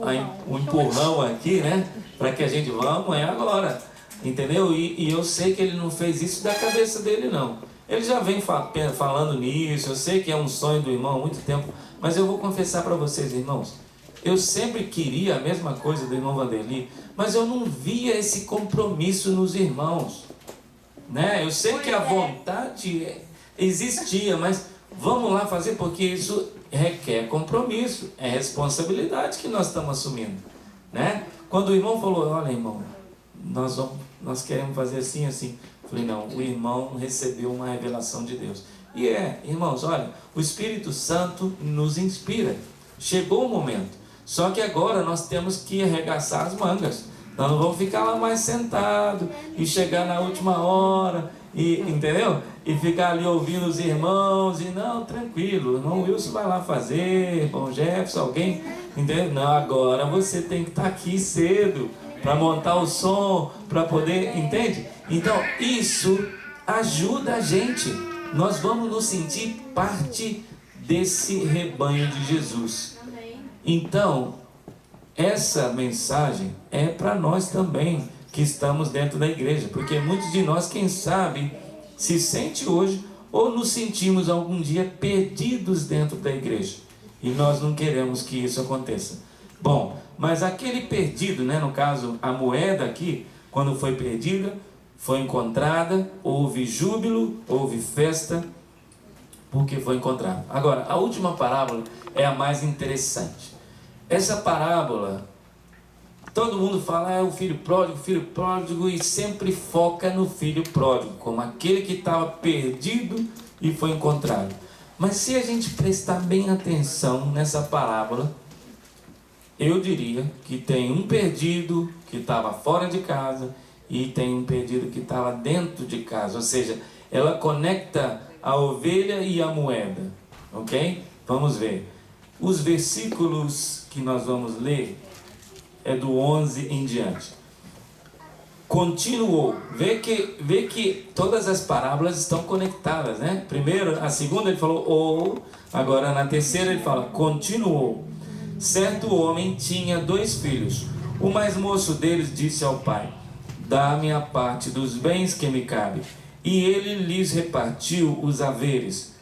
Speaker 1: empurrão aqui, né? Para que a gente vamos, é agora, entendeu? E eu sei que ele não fez isso da cabeça dele, não. Ele já vem falando nisso, eu sei que é um sonho do irmão há muito tempo, mas eu vou confessar para vocês, irmãos, eu sempre queria a mesma coisa do irmão Vanderlei, mas eu não via esse compromisso nos irmãos. Né? Eu sei que a vontade existia, mas vamos lá fazer, porque isso requer compromisso, é responsabilidade que nós estamos assumindo, né? Quando o irmão falou, olha irmão, nós queremos fazer assim, assim, eu falei, não, o irmão recebeu uma revelação de Deus. E irmãos, olha, o Espírito Santo nos inspira, chegou o momento, só que agora nós temos que arregaçar as mangas. Nós não vamos ficar lá mais sentado e chegar na última hora, entendeu? E ficar ali ouvindo os irmãos e não, tranquilo, o irmão Wilson vai lá fazer, irmão Jefferson, alguém, entendeu? Não, agora você tem que estar aqui cedo para montar o som, para poder, entende? Então isso ajuda a gente, nós vamos nos sentir parte desse rebanho de Jesus. Então, essa mensagem é para nós também que estamos dentro da igreja, porque muitos de nós, quem sabe, se sente hoje ou nos sentimos algum dia perdidos dentro da igreja. E nós não queremos que isso aconteça. Bom, mas aquele perdido, né, no caso, a moeda aqui, quando foi perdida, foi encontrada, houve júbilo, houve festa, porque foi encontrada. Agora, a última parábola é a mais interessante. Essa parábola, todo mundo fala, o filho pródigo, e sempre foca no filho pródigo, como aquele que estava perdido e foi encontrado. Mas se a gente prestar bem atenção nessa parábola, eu diria que tem um perdido que estava fora de casa e tem um perdido que estava dentro de casa. Ou seja, ela conecta a ovelha e a moeda. Ok? Vamos ver. Os versículos que nós vamos ler é do 11 em diante. Continuou. Vê que todas as parábolas estão conectadas, né? Primeiro, a segunda ele falou ou, agora na terceira ele fala continuou. Certo homem tinha 2 filhos. O mais moço deles disse ao pai: dá-me a parte dos bens que me cabe. E ele lhes repartiu os haveres.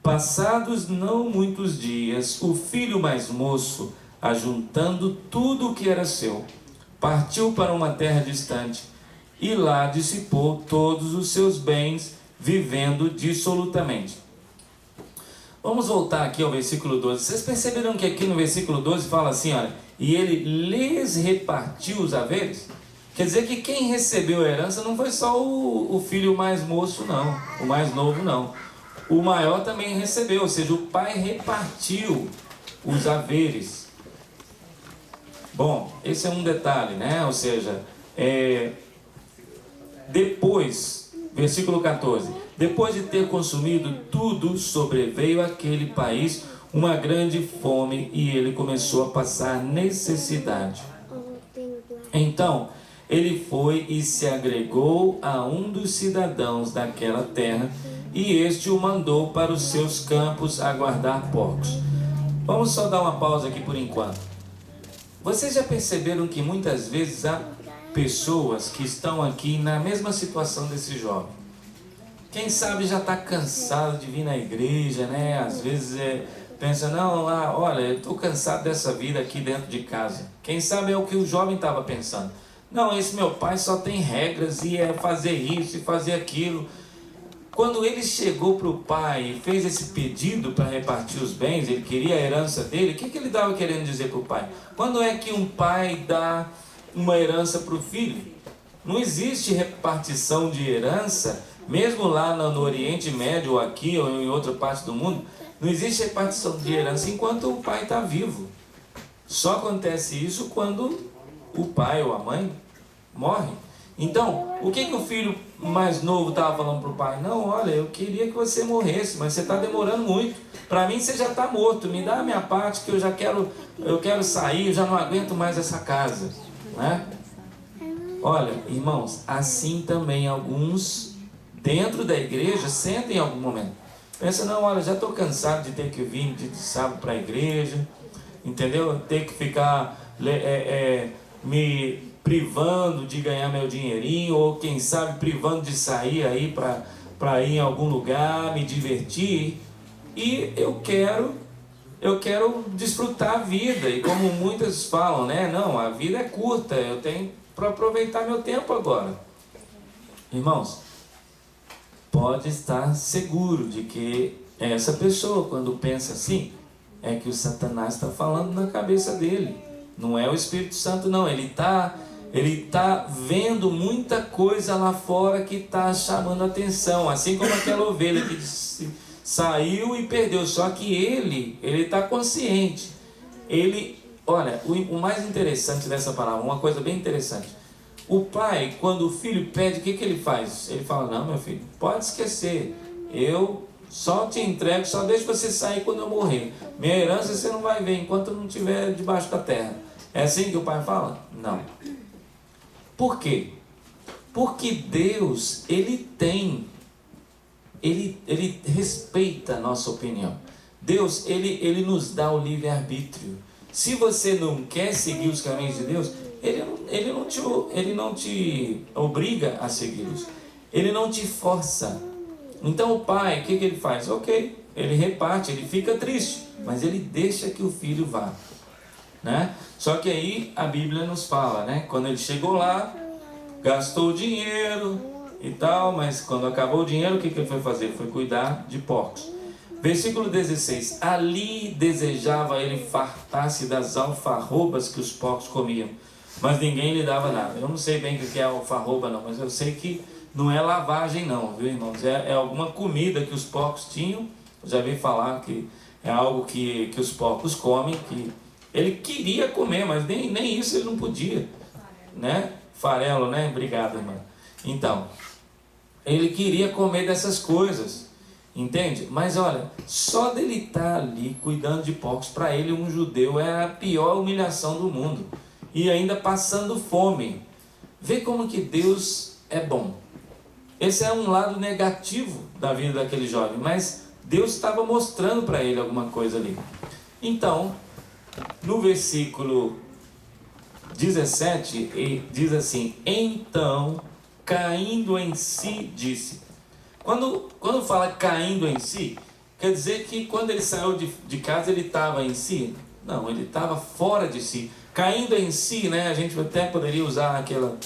Speaker 1: Passados não muitos dias, o filho mais moço, ajuntando tudo o que era seu, partiu para uma terra distante e lá dissipou todos os seus bens, vivendo dissolutamente. Vamos voltar aqui ao versículo 12. Vocês perceberam que aqui no versículo 12 fala assim, olha, e ele lhes repartiu os haveres? Quer dizer que quem recebeu a herança não foi só o filho mais moço, não, o mais novo, não. O maior também recebeu, ou seja, o pai repartiu os haveres. Bom, esse é um detalhe, né? Ou seja, depois, versículo 14, depois de ter consumido tudo, sobreveio àquele país uma grande fome e ele começou a passar necessidade. Então, ele foi e se agregou a um dos cidadãos daquela terra e este o mandou para os seus campos a guardar porcos. Vamos só dar uma pausa aqui por enquanto. Vocês já perceberam que muitas vezes há pessoas que estão aqui na mesma situação desse jovem? Quem sabe já está cansado de vir na igreja, né? Às vezes pensa, não, olha, eu estou cansado dessa vida aqui dentro de casa. Quem sabe é o que o jovem estava pensando. Não, esse meu pai só tem regras e é fazer isso e fazer aquilo. Quando ele chegou para o pai e fez esse pedido para repartir os bens, ele queria a herança dele, o que ele estava querendo dizer para o pai? Quando é que um pai dá uma herança para o filho? Não existe repartição de herança, mesmo lá no Oriente Médio, ou aqui, ou em outra parte do mundo, não existe repartição de herança enquanto o pai está vivo. Só acontece isso quando o pai ou a mãe morre. Então, o que o filho mais novo estava falando para o pai? Não, olha, eu queria que você morresse, mas você está demorando muito. Para mim você já está morto, me dá a minha parte que eu quero sair, eu já não aguento mais essa casa. Né? Olha, irmãos, assim também alguns dentro da igreja sentem em algum momento. Pensa, não, olha, já estou cansado de ter que vir de sábado para a igreja, entendeu? Ter que ficar me privando de ganhar meu dinheirinho, ou quem sabe privando de sair aí para ir em algum lugar, me divertir, e eu quero desfrutar a vida, e como muitas falam, né, não, a vida é curta, eu tenho para aproveitar meu tempo agora. Irmãos, pode estar seguro de que essa pessoa, quando pensa assim, é que o Satanás está falando na cabeça dele, não é o Espírito Santo não, ele está vendo muita coisa lá fora que está chamando a atenção, assim como aquela ovelha que saiu e perdeu, só que ele está consciente. Olha, o mais interessante dessa palavra, uma coisa bem interessante, o pai, quando o filho pede, o que ele faz? Ele fala, não, meu filho, pode esquecer, eu só te entrego, só deixo você sair quando eu morrer, minha herança você não vai ver enquanto eu não estiver debaixo da terra. É assim que o pai fala? Não. Por quê? Porque Deus, Ele respeita a nossa opinião. Deus, Ele nos dá o livre-arbítrio. Se você não quer seguir os caminhos de Deus, Ele não te obriga a segui-los. Ele não te força. Então o pai, o que ele faz? Ok, ele reparte, ele fica triste, mas ele deixa que o filho vá, né? Só que aí a Bíblia nos fala, né? Quando ele chegou lá, gastou o dinheiro e tal, mas quando acabou o dinheiro, o que ele foi fazer? Foi cuidar de porcos. Versículo 16: ali desejava ele fartar-se das alfarrobas que os porcos comiam, mas ninguém lhe dava nada. Eu não sei bem o que é alfarroba não, mas eu sei que não é lavagem não, viu, irmãos? É alguma comida que os porcos tinham. Eu já vi falar que é algo que os porcos comem, que ele queria comer, mas nem isso ele não podia, né? Farelo, né? Obrigado, irmã. Então, ele queria comer dessas coisas, entende? Mas olha, só dele estar ali cuidando de porcos, para ele, um judeu, é a pior humilhação do mundo. E ainda passando fome. Vê como que Deus é bom. Esse é um lado negativo da vida daquele jovem, mas Deus estava mostrando para ele alguma coisa ali. Então, no versículo 17, diz assim: então, caindo em si, disse. Quando fala caindo em si, quer dizer que quando ele saiu de casa, ele estava em si? Não, ele estava fora de si. Caindo em si, né? A gente até poderia usar aquela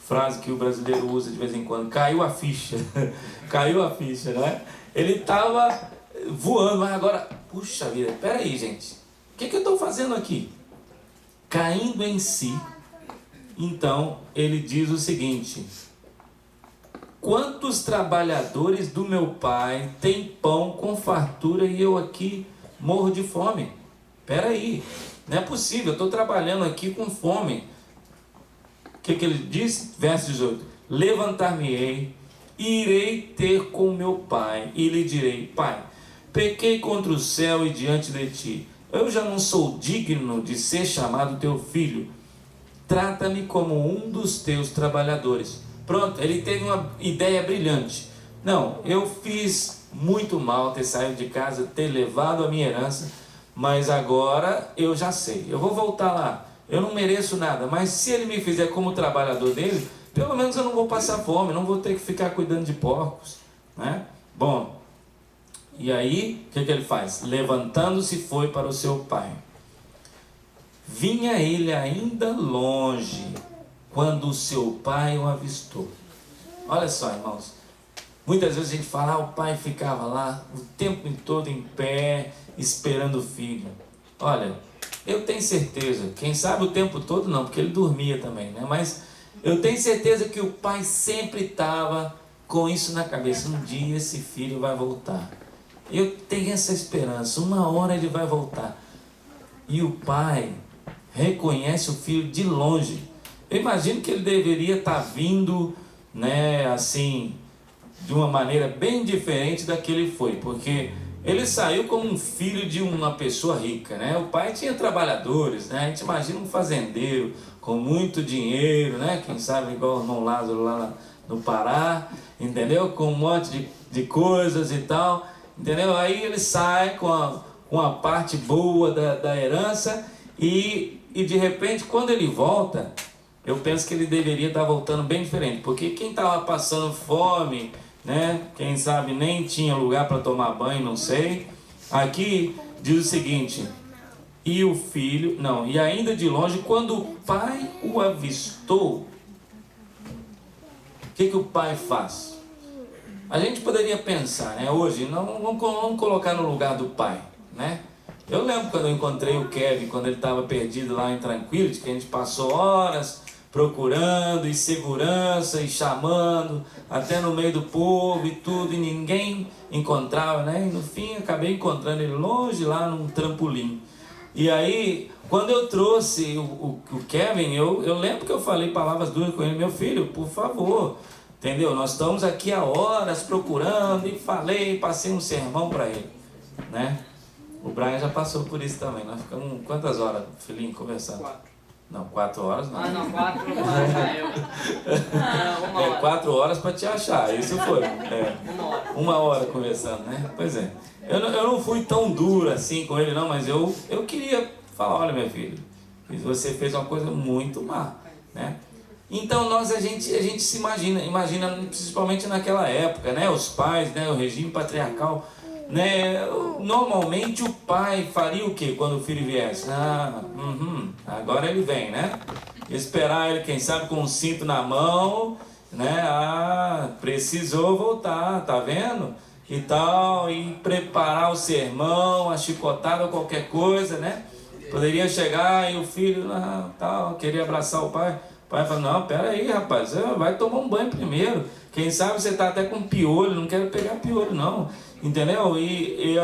Speaker 1: frase que o brasileiro usa de vez em quando: caiu a ficha. Caiu a ficha, né? Ele estava voando, mas agora, puxa vida, peraí, gente, o que eu estou fazendo aqui? Caindo em si. Então ele diz o seguinte: quantos trabalhadores do meu pai têm pão com fartura e eu aqui morro de fome? Peraí, não é possível, eu estou trabalhando aqui com fome. O que ele diz? Verso 18: levantar-me-ei e irei ter com meu pai e lhe direi: pai, pequei contra o céu e diante de ti, eu já não sou digno de ser chamado teu filho, trata-me como um dos teus trabalhadores. Pronto, ele teve uma ideia brilhante. Não, eu fiz muito mal ter saído de casa, ter levado a minha herança, mas agora eu já sei, eu vou voltar lá. Eu não mereço nada, mas se ele me fizer como trabalhador dele, pelo menos eu não vou passar fome, não vou ter que ficar cuidando de porcos, né? Bom, e aí, o que ele faz? Levantando-se, foi para o seu pai. Vinha ele ainda longe, quando o seu pai o avistou. Olha só, irmãos, muitas vezes a gente fala, o pai ficava lá o tempo todo em pé, esperando o filho. Olha, eu tenho certeza, quem sabe o tempo todo não, porque ele dormia também, né? Mas eu tenho certeza que o pai sempre estava com isso na cabeça: um dia esse filho vai voltar. Eu tenho essa esperança, uma hora ele vai voltar. E o pai reconhece o filho de longe. Eu imagino que ele deveria estar vindo, né, assim, de uma maneira bem diferente da que ele foi, porque ele saiu como um filho de uma pessoa rica, né? O pai tinha trabalhadores, né? A gente imagina um fazendeiro com muito dinheiro, né? Quem sabe igual o irmão Lázaro lá no Pará, entendeu? Com um monte de coisas e tal, entendeu? Aí ele sai com a parte boa da herança e de repente, quando ele volta, eu penso que ele deveria estar voltando bem diferente, porque quem estava passando fome, né? Quem sabe nem tinha lugar para tomar banho, não sei. Aqui diz o seguinte: e o filho, não, e ainda de longe, quando o pai o avistou, o que o pai faz? A gente poderia pensar, né? Hoje, não, vamos colocar no lugar do pai, né? Eu lembro quando eu encontrei o Kevin, quando ele estava perdido lá em Tranquility, que a gente passou horas procurando, e segurança, e chamando, até no meio do povo e tudo, e ninguém encontrava, né? E no fim acabei encontrando ele longe lá num trampolim. E aí, quando eu trouxe o Kevin, eu lembro que eu falei palavras duras com ele: meu filho, por favor, entendeu? Nós estamos aqui há horas procurando, e passei um sermão para ele, né? O Brian já passou por isso também. Nós ficamos quantas horas, filhinho, conversando?
Speaker 3: 4.
Speaker 1: Não, 4 horas não.
Speaker 3: Ah, não, 4 não vai achar eu. Não, 1 hora.
Speaker 1: 4 horas para te achar, isso foi.
Speaker 3: 1 hora.
Speaker 1: 1 hora conversando, né? Pois é. Eu não fui tão duro assim com ele não, mas eu queria falar: olha, meu filho, você fez uma coisa muito má, né? Então a gente se imagina principalmente naquela época, né? Os pais, né? O regime patriarcal, né? Normalmente o pai faria o quê quando o filho viesse? Agora ele vem, né? Esperar ele, quem sabe, com um cinto na mão, né? Precisou voltar, tá vendo? E tal, e preparar o sermão, a chicotada ou qualquer coisa, né? Poderia chegar e o filho, tal, queria abraçar o pai. O pai fala, não, pera aí, rapaz, vai tomar um banho primeiro. Quem sabe você está até com piolho, não quero pegar piolho não, entendeu? E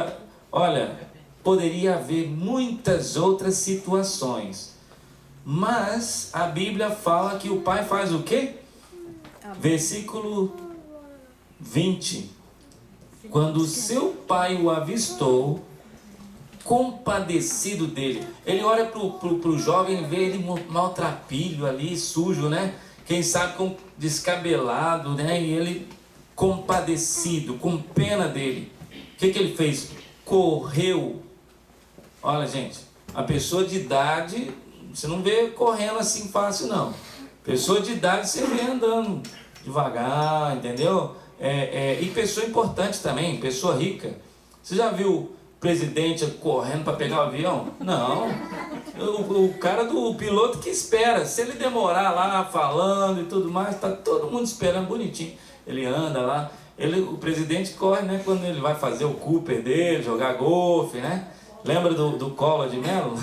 Speaker 1: olha, poderia haver muitas outras situações, mas a Bíblia fala que o pai faz o quê? Versículo 20. Quando o seu pai o avistou, compadecido dele, ele olha pro jovem, vê ele maltrapilho ali, sujo, né? Quem sabe descabelado, né? E ele compadecido, com pena dele. O que ele fez? Correu. Olha, gente, a pessoa de idade, você não vê correndo assim fácil, não. Pessoa de idade você vê andando devagar, entendeu? E pessoa importante também, pessoa rica. Você já viu presidente correndo para pegar o avião? Não. O cara do piloto que espera. Se ele demorar lá falando e tudo mais, tá todo mundo esperando bonitinho. Ele anda lá. O presidente corre, né, quando ele vai fazer o Cooper dele, jogar golfe, né? Lembra do Collor de Mello?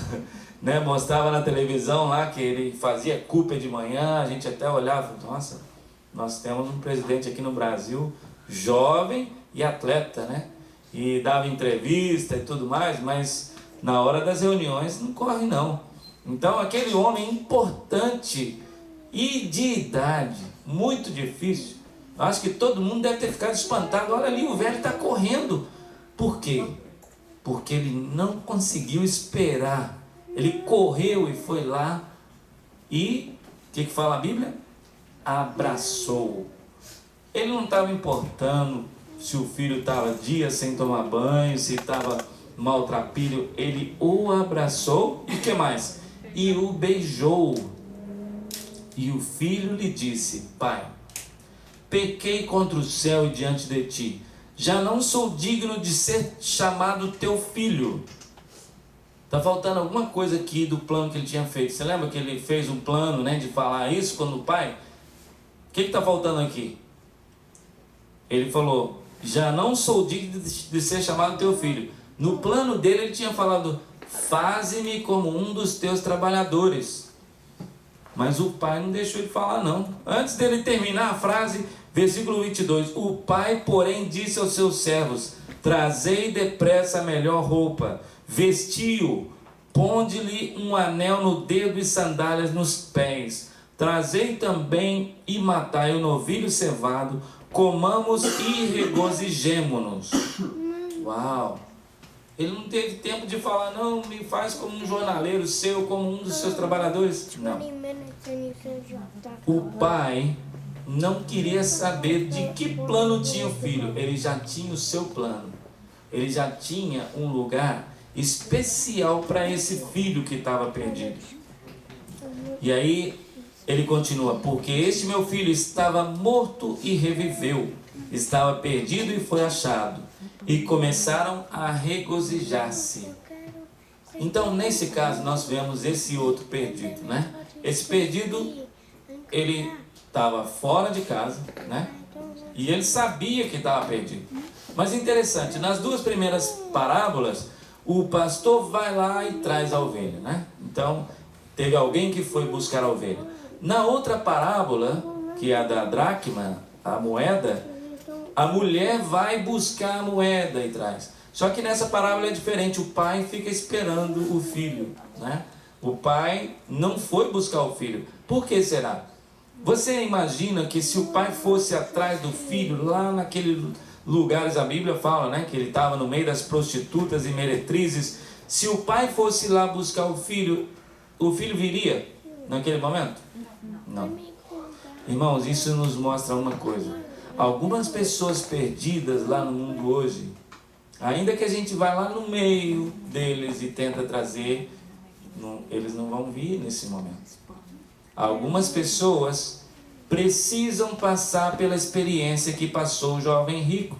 Speaker 1: Né? Mostrava na televisão lá que ele fazia Cooper de manhã. A gente até olhava, nossa, nós temos um presidente aqui no Brasil jovem e atleta, né? E dava entrevista e tudo mais, mas na hora das reuniões não corre não. Então aquele homem importante e de idade, muito difícil, acho que todo mundo deve ter ficado espantado. Olha ali, o velho está correndo. Por quê? Porque ele não conseguiu esperar. Ele correu e foi lá e, o que fala a Bíblia? Abraçou. Ele não estava importando se o filho estava dias sem tomar banho, se estava maltrapilho. Ele o abraçou e o que mais? E o beijou. E o filho lhe disse, pai, pequei contra o céu e diante de ti, já não sou digno de ser chamado teu filho. Está faltando alguma coisa aqui do plano que ele tinha feito. Você lembra que ele fez um plano, né, de falar isso quando o pai? O que está faltando aqui? Ele falou, já não sou digno de ser chamado teu filho. No plano dele ele tinha falado, faze-me como um dos teus trabalhadores. Mas o pai não deixou ele falar não. Antes dele terminar a frase, versículo 22, o pai porém disse aos seus servos, trazei depressa a melhor roupa, vestiu, ponde-lhe um anel no dedo e sandálias nos pés, trazei também e matai o novilho cevado, comamos e regozijemo-nos. Uau! Ele não teve tempo de falar, não, me faz como um jornaleiro seu, como um dos seus trabalhadores. Não. O pai não queria saber de que plano tinha o filho. Ele já tinha o seu plano. Ele já tinha um lugar especial para esse filho que estava perdido. E aí ele continua, porque este meu filho estava morto e reviveu, estava perdido e foi achado. E começaram a regozijar-se. Então, nesse caso, nós vemos esse outro perdido, né? Esse perdido, ele estava fora de casa, né? E ele sabia que estava perdido. Mas interessante, nas duas primeiras parábolas, o pastor vai lá e traz a ovelha, né? Então, teve alguém que foi buscar a ovelha. Na outra parábola, que é a da dracma, a moeda, a mulher vai buscar a moeda e traz. Só que nessa parábola é diferente. O pai fica esperando o filho, né? O pai não foi buscar o filho. Por que será? Você imagina que se o pai fosse atrás do filho, lá naquele lugares, a Bíblia fala, né? Que ele estava no meio das prostitutas e meretrizes. Se o pai fosse lá buscar o filho viria naquele momento? Não. Irmãos, isso nos mostra uma coisa. Algumas pessoas perdidas lá no mundo hoje, ainda que a gente vá lá no meio deles e tenta trazer, eles não vão vir nesse momento. Algumas pessoas precisam passar pela experiência que passou o jovem rico.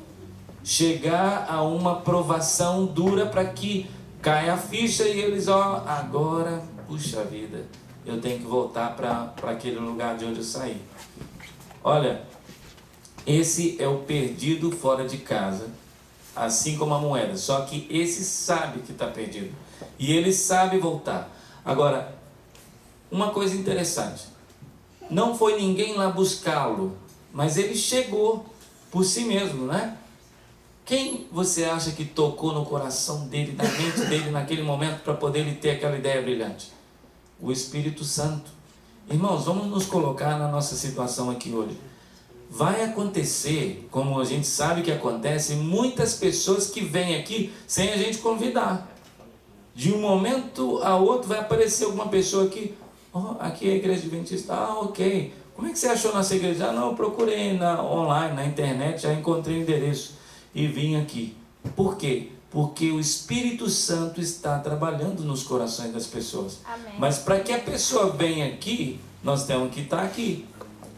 Speaker 1: chegar a uma provação dura para que caia a ficha e eles, agora, puxa vida, eu tenho que voltar para aquele lugar de onde eu saí. Olha, esse é o perdido fora de casa, assim como a moeda, só que esse sabe que está perdido e ele sabe voltar. Agora, uma coisa interessante, não foi ninguém lá buscá-lo, mas ele chegou por si mesmo, né? Quem você acha que tocou no coração dele, na mente dele naquele momento para poder ele ter aquela ideia brilhante? O Espírito Santo. Irmãos, vamos nos colocar na nossa situação aqui hoje. Vai acontecer, como a gente sabe que acontece, muitas pessoas que vêm aqui sem a gente convidar. De um momento a outro vai aparecer alguma pessoa aqui, aqui é a igreja adventista, ok. Como é que você achou nossa igreja? Não, eu procurei online, na internet, já encontrei o endereço e vim aqui. Por quê? Porque o Espírito Santo está trabalhando nos corações das pessoas.
Speaker 2: Amém.
Speaker 1: Mas para que a pessoa venha aqui, nós temos que estar aqui.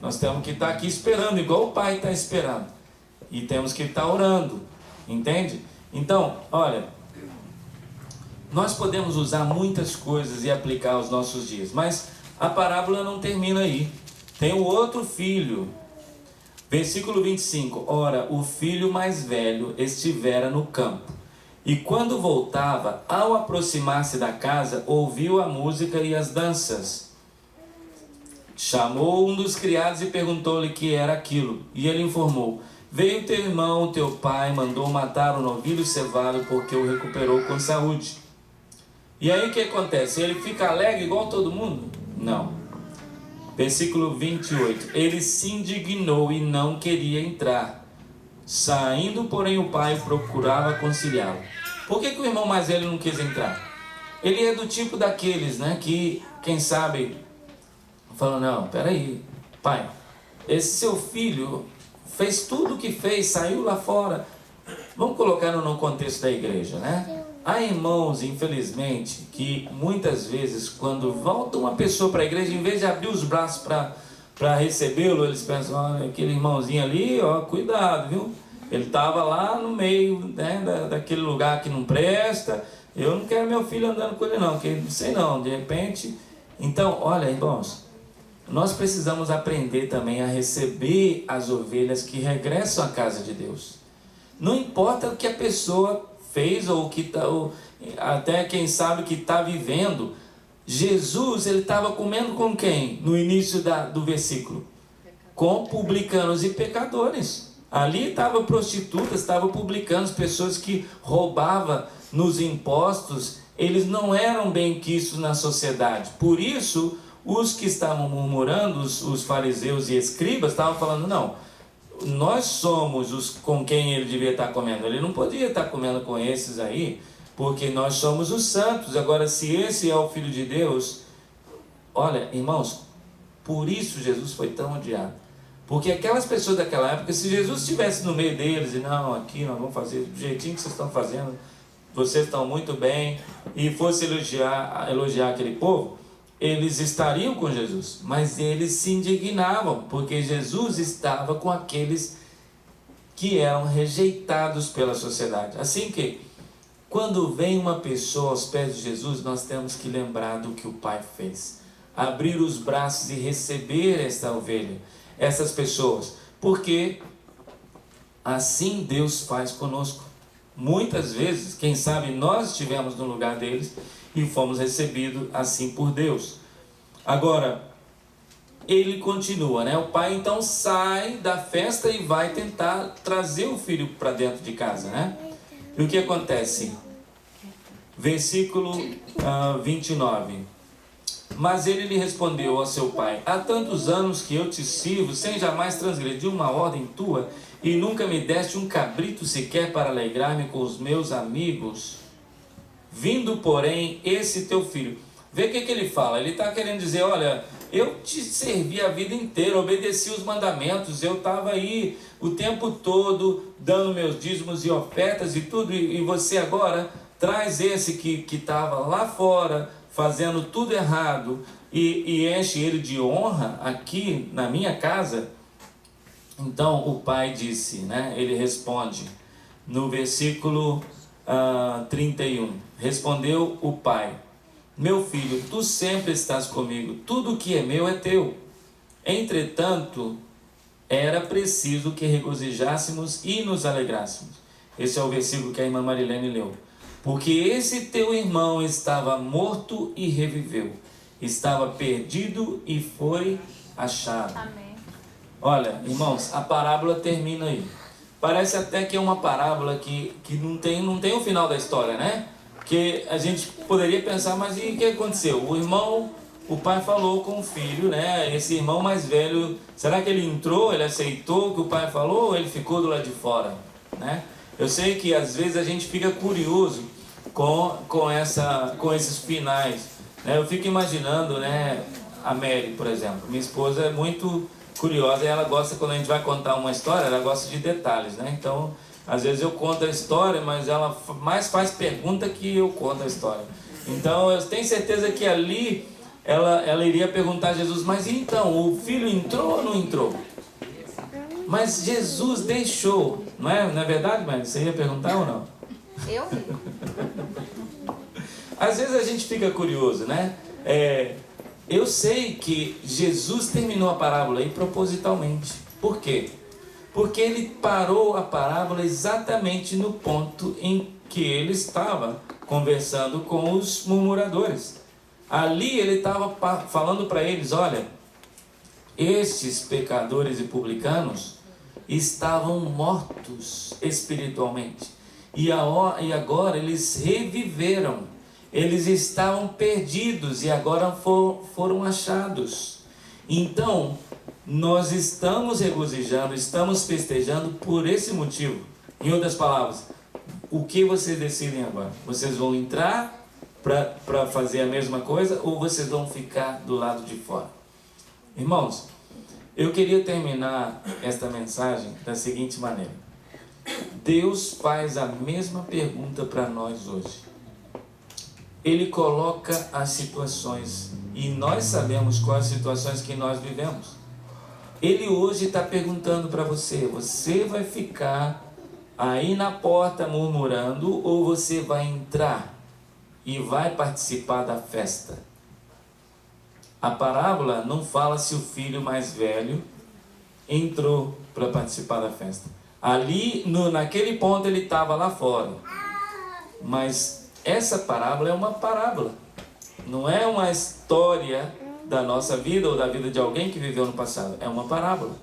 Speaker 1: Nós temos que estar aqui esperando, igual o Pai está esperando. E temos que estar orando, entende? Então, olha, nós podemos usar muitas coisas e aplicar aos nossos dias, mas a parábola não termina aí. Tem o outro filho, versículo 25. Ora, o filho mais velho estivera no campo, e quando voltava, ao aproximar-se da casa, ouviu a música e as danças. Chamou um dos criados e perguntou-lhe que era aquilo, e ele informou: veio teu irmão, teu pai, mandou matar o novilho cevado, porque o recuperou com saúde. E aí o que acontece? Ele fica alegre igual todo mundo? Não. Versículo 28. Ele se indignou e não queria entrar. Saindo, porém, o pai procurava conciliá-lo. Por que o irmão mais velho não quis entrar? Ele é do tipo daqueles, né, que, quem sabe, falam: não, peraí, pai, esse seu filho fez tudo o que fez, saiu lá fora. Vamos colocar no contexto da igreja, né? Há irmãos, infelizmente, que muitas vezes, quando volta uma pessoa para a igreja, em vez de abrir os braços para recebê-lo, eles pensam: olha, aquele irmãozinho ali, cuidado, viu? Ele estava lá no meio, né, daquele lugar que não presta. Eu não quero meu filho andando com ele não, que não sei não, de repente. Então, olha, irmãos, nós precisamos aprender também a receber as ovelhas que regressam à casa de Deus. Não importa o que a pessoa fez ou que até quem sabe que está vivendo. Jesus, ele estava comendo com quem? No início do versículo: com publicanos e pecadores. Ali estavam prostitutas, estavam publicanos, pessoas que roubavam nos impostos. Eles não eram bem quistos na sociedade. Por isso, os que estavam murmurando, os fariseus e escribas, estavam falando: não, nós somos os com quem ele devia estar comendo. Ele não podia estar comendo com esses aí, porque nós somos os santos. Agora, se esse é o Filho de Deus, olha, irmãos, por isso Jesus foi tão odiado. Porque aquelas pessoas daquela época, se Jesus estivesse no meio deles e não, aqui nós vamos fazer do jeitinho que vocês estão fazendo, vocês estão muito bem, e fosse elogiar aquele povo, eles estariam com Jesus, mas eles se indignavam, porque Jesus estava com aqueles que eram rejeitados pela sociedade. Assim que, quando vem uma pessoa aos pés de Jesus, nós temos que lembrar do que o Pai fez. Abrir os braços e receber esta ovelha, essas pessoas, porque assim Deus faz conosco. Muitas vezes, quem sabe, nós estivemos no lugar deles e fomos recebidos assim por Deus. Agora, ele continua, né? O pai então sai da festa e vai tentar trazer o filho para dentro de casa, né? E o que acontece? Versículo 29. Mas ele lhe respondeu ao seu pai: há tantos anos que eu te sirvo, sem jamais transgredir uma ordem tua, e nunca me deste um cabrito sequer para alegrar-me com os meus amigos. Vindo, porém, esse teu filho. Vê o que ele fala. Ele está querendo dizer: olha, eu te servi a vida inteira, obedeci os mandamentos, eu estava aí o tempo todo dando meus dízimos e ofertas e tudo, e você agora traz esse que estava lá fora fazendo tudo errado e enche ele de honra aqui na minha casa. Então o pai disse, né? Ele responde: no versículo 31. Respondeu o pai: meu filho, tu sempre estás comigo, tudo que é meu é teu. Entretanto, era preciso que regozijássemos e nos alegrássemos. Esse é o versículo que a irmã Marilene leu. Porque esse teu irmão estava morto e reviveu, estava perdido e foi achado.
Speaker 2: Amém.
Speaker 1: Olha, irmãos, a parábola termina aí. Parece até que é uma parábola que não tem o final da história, né? Que a gente poderia pensar, mas e o que aconteceu? O pai falou com o filho, né? Esse irmão mais velho, será que ele entrou, ele aceitou o que o pai falou ou ele ficou do lado de fora, né? Eu sei que às vezes a gente fica curioso com esses finais, né? Eu fico imaginando, né? A Mary, por exemplo, minha esposa é muito curiosa e ela gosta, quando a gente vai contar uma história, ela gosta de detalhes, né? Então, às vezes eu conto a história, mas ela mais faz pergunta que eu conto a história. Então, eu tenho certeza que ali ela iria perguntar a Jesus: mas então, o filho entrou ou não entrou? Mas Jesus deixou, não é verdade, Mary? Você ia perguntar ou não?
Speaker 2: Eu?
Speaker 1: Às vezes a gente fica curioso, né? Eu sei que Jesus terminou a parábola aí propositalmente. Por quê? Porque ele parou a parábola exatamente no ponto em que ele estava conversando com os murmuradores. Ali ele estava falando para eles: olha, estes pecadores e publicanos estavam mortos espiritualmente. E agora eles reviveram. Eles estavam perdidos e agora foram achados. Então, nós estamos regozijando, estamos festejando por esse motivo. Em outras palavras, o que vocês decidem agora? Vocês vão entrar para fazer a mesma coisa ou vocês vão ficar do lado de fora? Irmãos, eu queria terminar esta mensagem da seguinte maneira: Deus faz a mesma pergunta para nós hoje. Ele coloca as situações e nós sabemos quais situações que nós vivemos. Ele hoje está perguntando para você: você vai ficar aí na porta murmurando ou você vai entrar e vai participar da festa? A parábola não fala se o filho mais velho entrou para participar da festa. Ali, naquele ponto, ele estava lá fora. Mas essa parábola é uma parábola. Não é uma história da nossa vida ou da vida de alguém que viveu no passado. É uma parábola.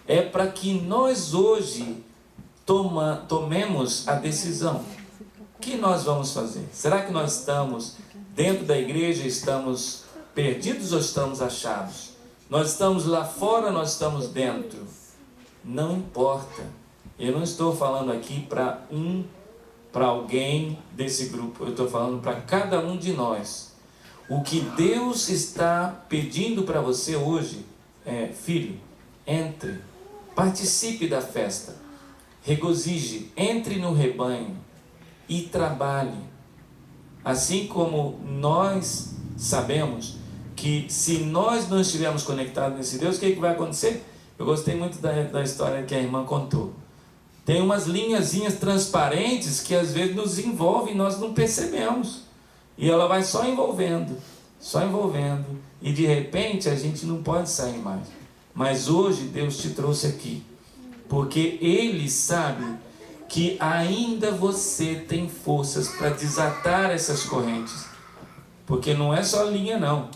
Speaker 1: É para que nós hoje tomemos a decisão. O que nós vamos fazer? Será que nós estamos dentro da igreja, estamos perdidos ou estamos achados? Nós estamos lá fora, nós estamos dentro? Não importa. Eu não estou falando aqui para alguém desse grupo. Eu estou falando para cada um de nós. O que Deus está pedindo para você hoje é: filho, entre, participe da festa, regozije, entre no rebanho e trabalhe. Assim como nós sabemos que se nós não estivermos conectados nesse Deus, o que vai acontecer? Eu gostei muito da história que a irmã contou. Tem umas linhazinhas transparentes que às vezes nos envolvem e nós não percebemos. E ela vai só envolvendo, e de repente a gente não pode sair mais. Mas hoje Deus te trouxe aqui, porque Ele sabe que ainda você tem forças para desatar essas correntes. Porque não é só linha não.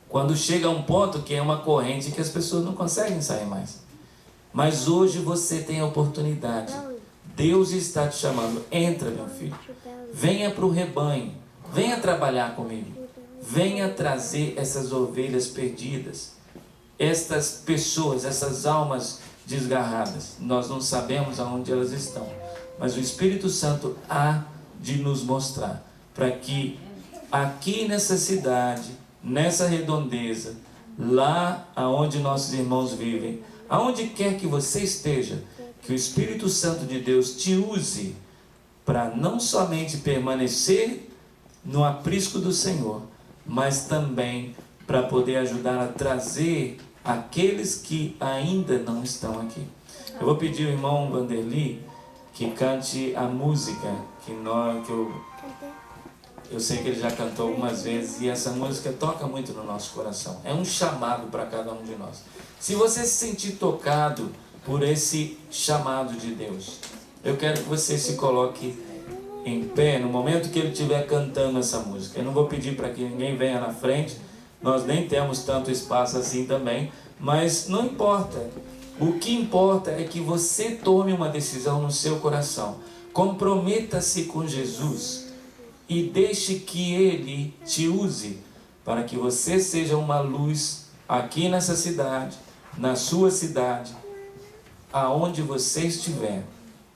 Speaker 1: Quando chega a um ponto que é uma corrente que as pessoas não conseguem sair mais. Mas hoje você tem a oportunidade. Deus está te chamando. Entra, meu filho. Venha para o rebanho. Venha trabalhar comigo. Venha trazer essas ovelhas perdidas. Estas pessoas, essas almas desgarradas. Nós não sabemos aonde elas estão. Mas o Espírito Santo há de nos mostrar. Para que aqui nessa cidade, nessa redondeza, lá aonde nossos irmãos vivem, aonde quer que você esteja, que o Espírito Santo de Deus te use para não somente permanecer no aprisco do Senhor, mas também para poder ajudar a trazer aqueles que ainda não estão aqui. Eu vou pedir ao irmão Vanderly que cante a música que eu sei que ele já cantou algumas vezes e essa música toca muito no nosso coração. É um chamado para cada um de nós. Se você se sentir tocado por esse chamado de Deus, eu quero que você se coloque em pé no momento que ele estiver cantando essa música. Eu não vou pedir para que ninguém venha na frente, nós nem temos tanto espaço assim também, mas não importa. O que importa é que você tome uma decisão no seu coração. Comprometa-se com Jesus e deixe que Ele te use para que você seja uma luz aqui nessa cidade, na sua cidade, aonde você estiver,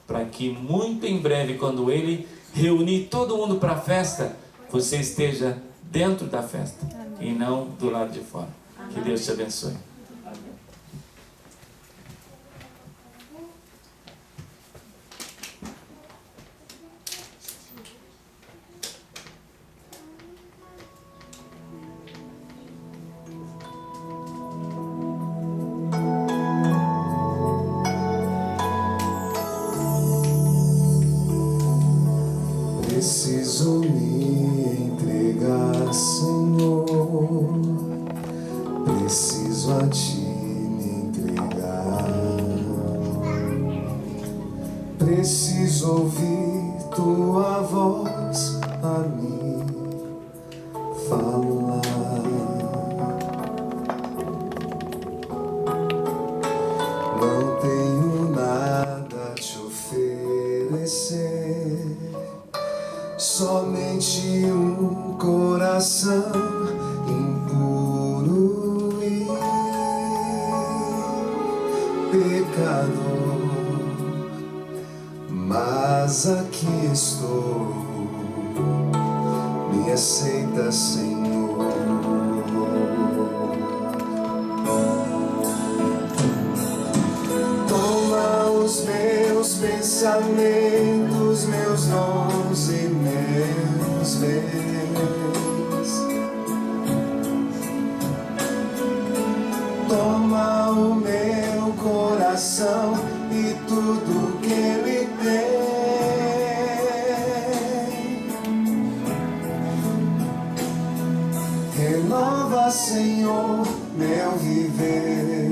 Speaker 1: para que muito em breve, quando Ele reunir todo mundo para a festa, você esteja dentro da festa e não do lado de fora. Que Deus te abençoe.
Speaker 4: Preciso me entregar, Senhor. Preciso a Ti me entregar. Preciso ouvir Tua voz a me falar. Não tenho nada a Te oferecer, somente um coração impuro e pecador, mas aqui estou, me aceita, Senhor. Toma os meus pensamentos, meus dons e meus bens. Toma o meu coração e tudo que ele tem. Renova, Senhor, meu viver.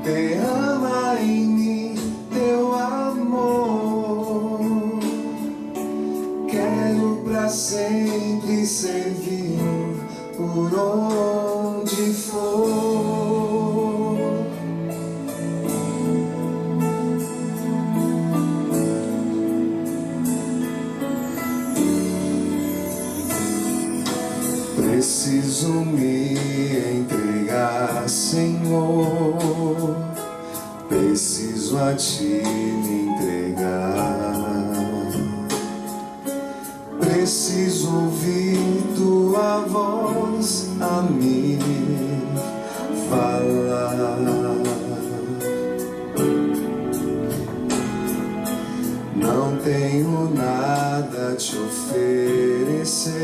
Speaker 4: Derrama em mim Teu amor. Quero pra sempre servir por onde for. Preciso me entregar, Senhor. Preciso a Ti me entregar. Preciso ouvir Tua voz a me falar. Não tenho nada a Te oferecer,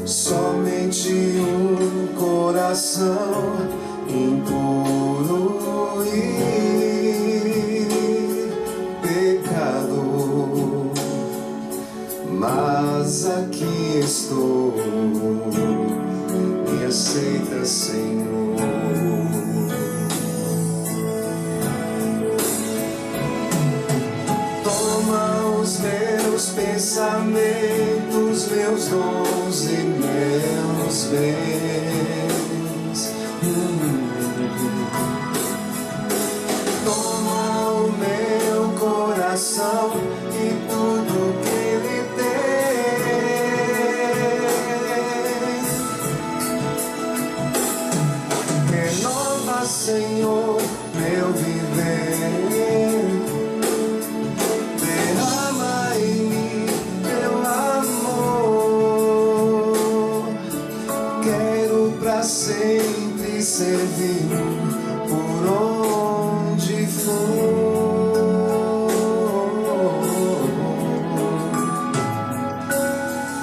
Speaker 4: somente um coração impuro e pecador, mas aqui estou, me aceita, Senhor. Toma os meus pensamentos, meus dons e meus bens. Toma o meu coração e tudo que ele tem. Renova, Senhor, meu viver. Derrama em mim Teu amor. Quero pra sempre servir por onde for.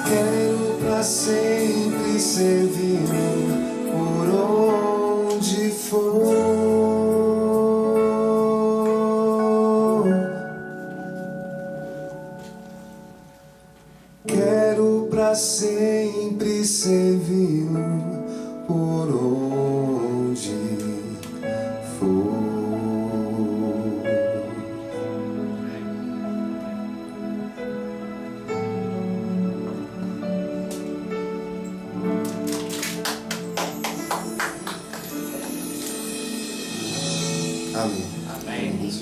Speaker 4: Quero pra sempre servir por onde for. servi-lo por onde for. Amém.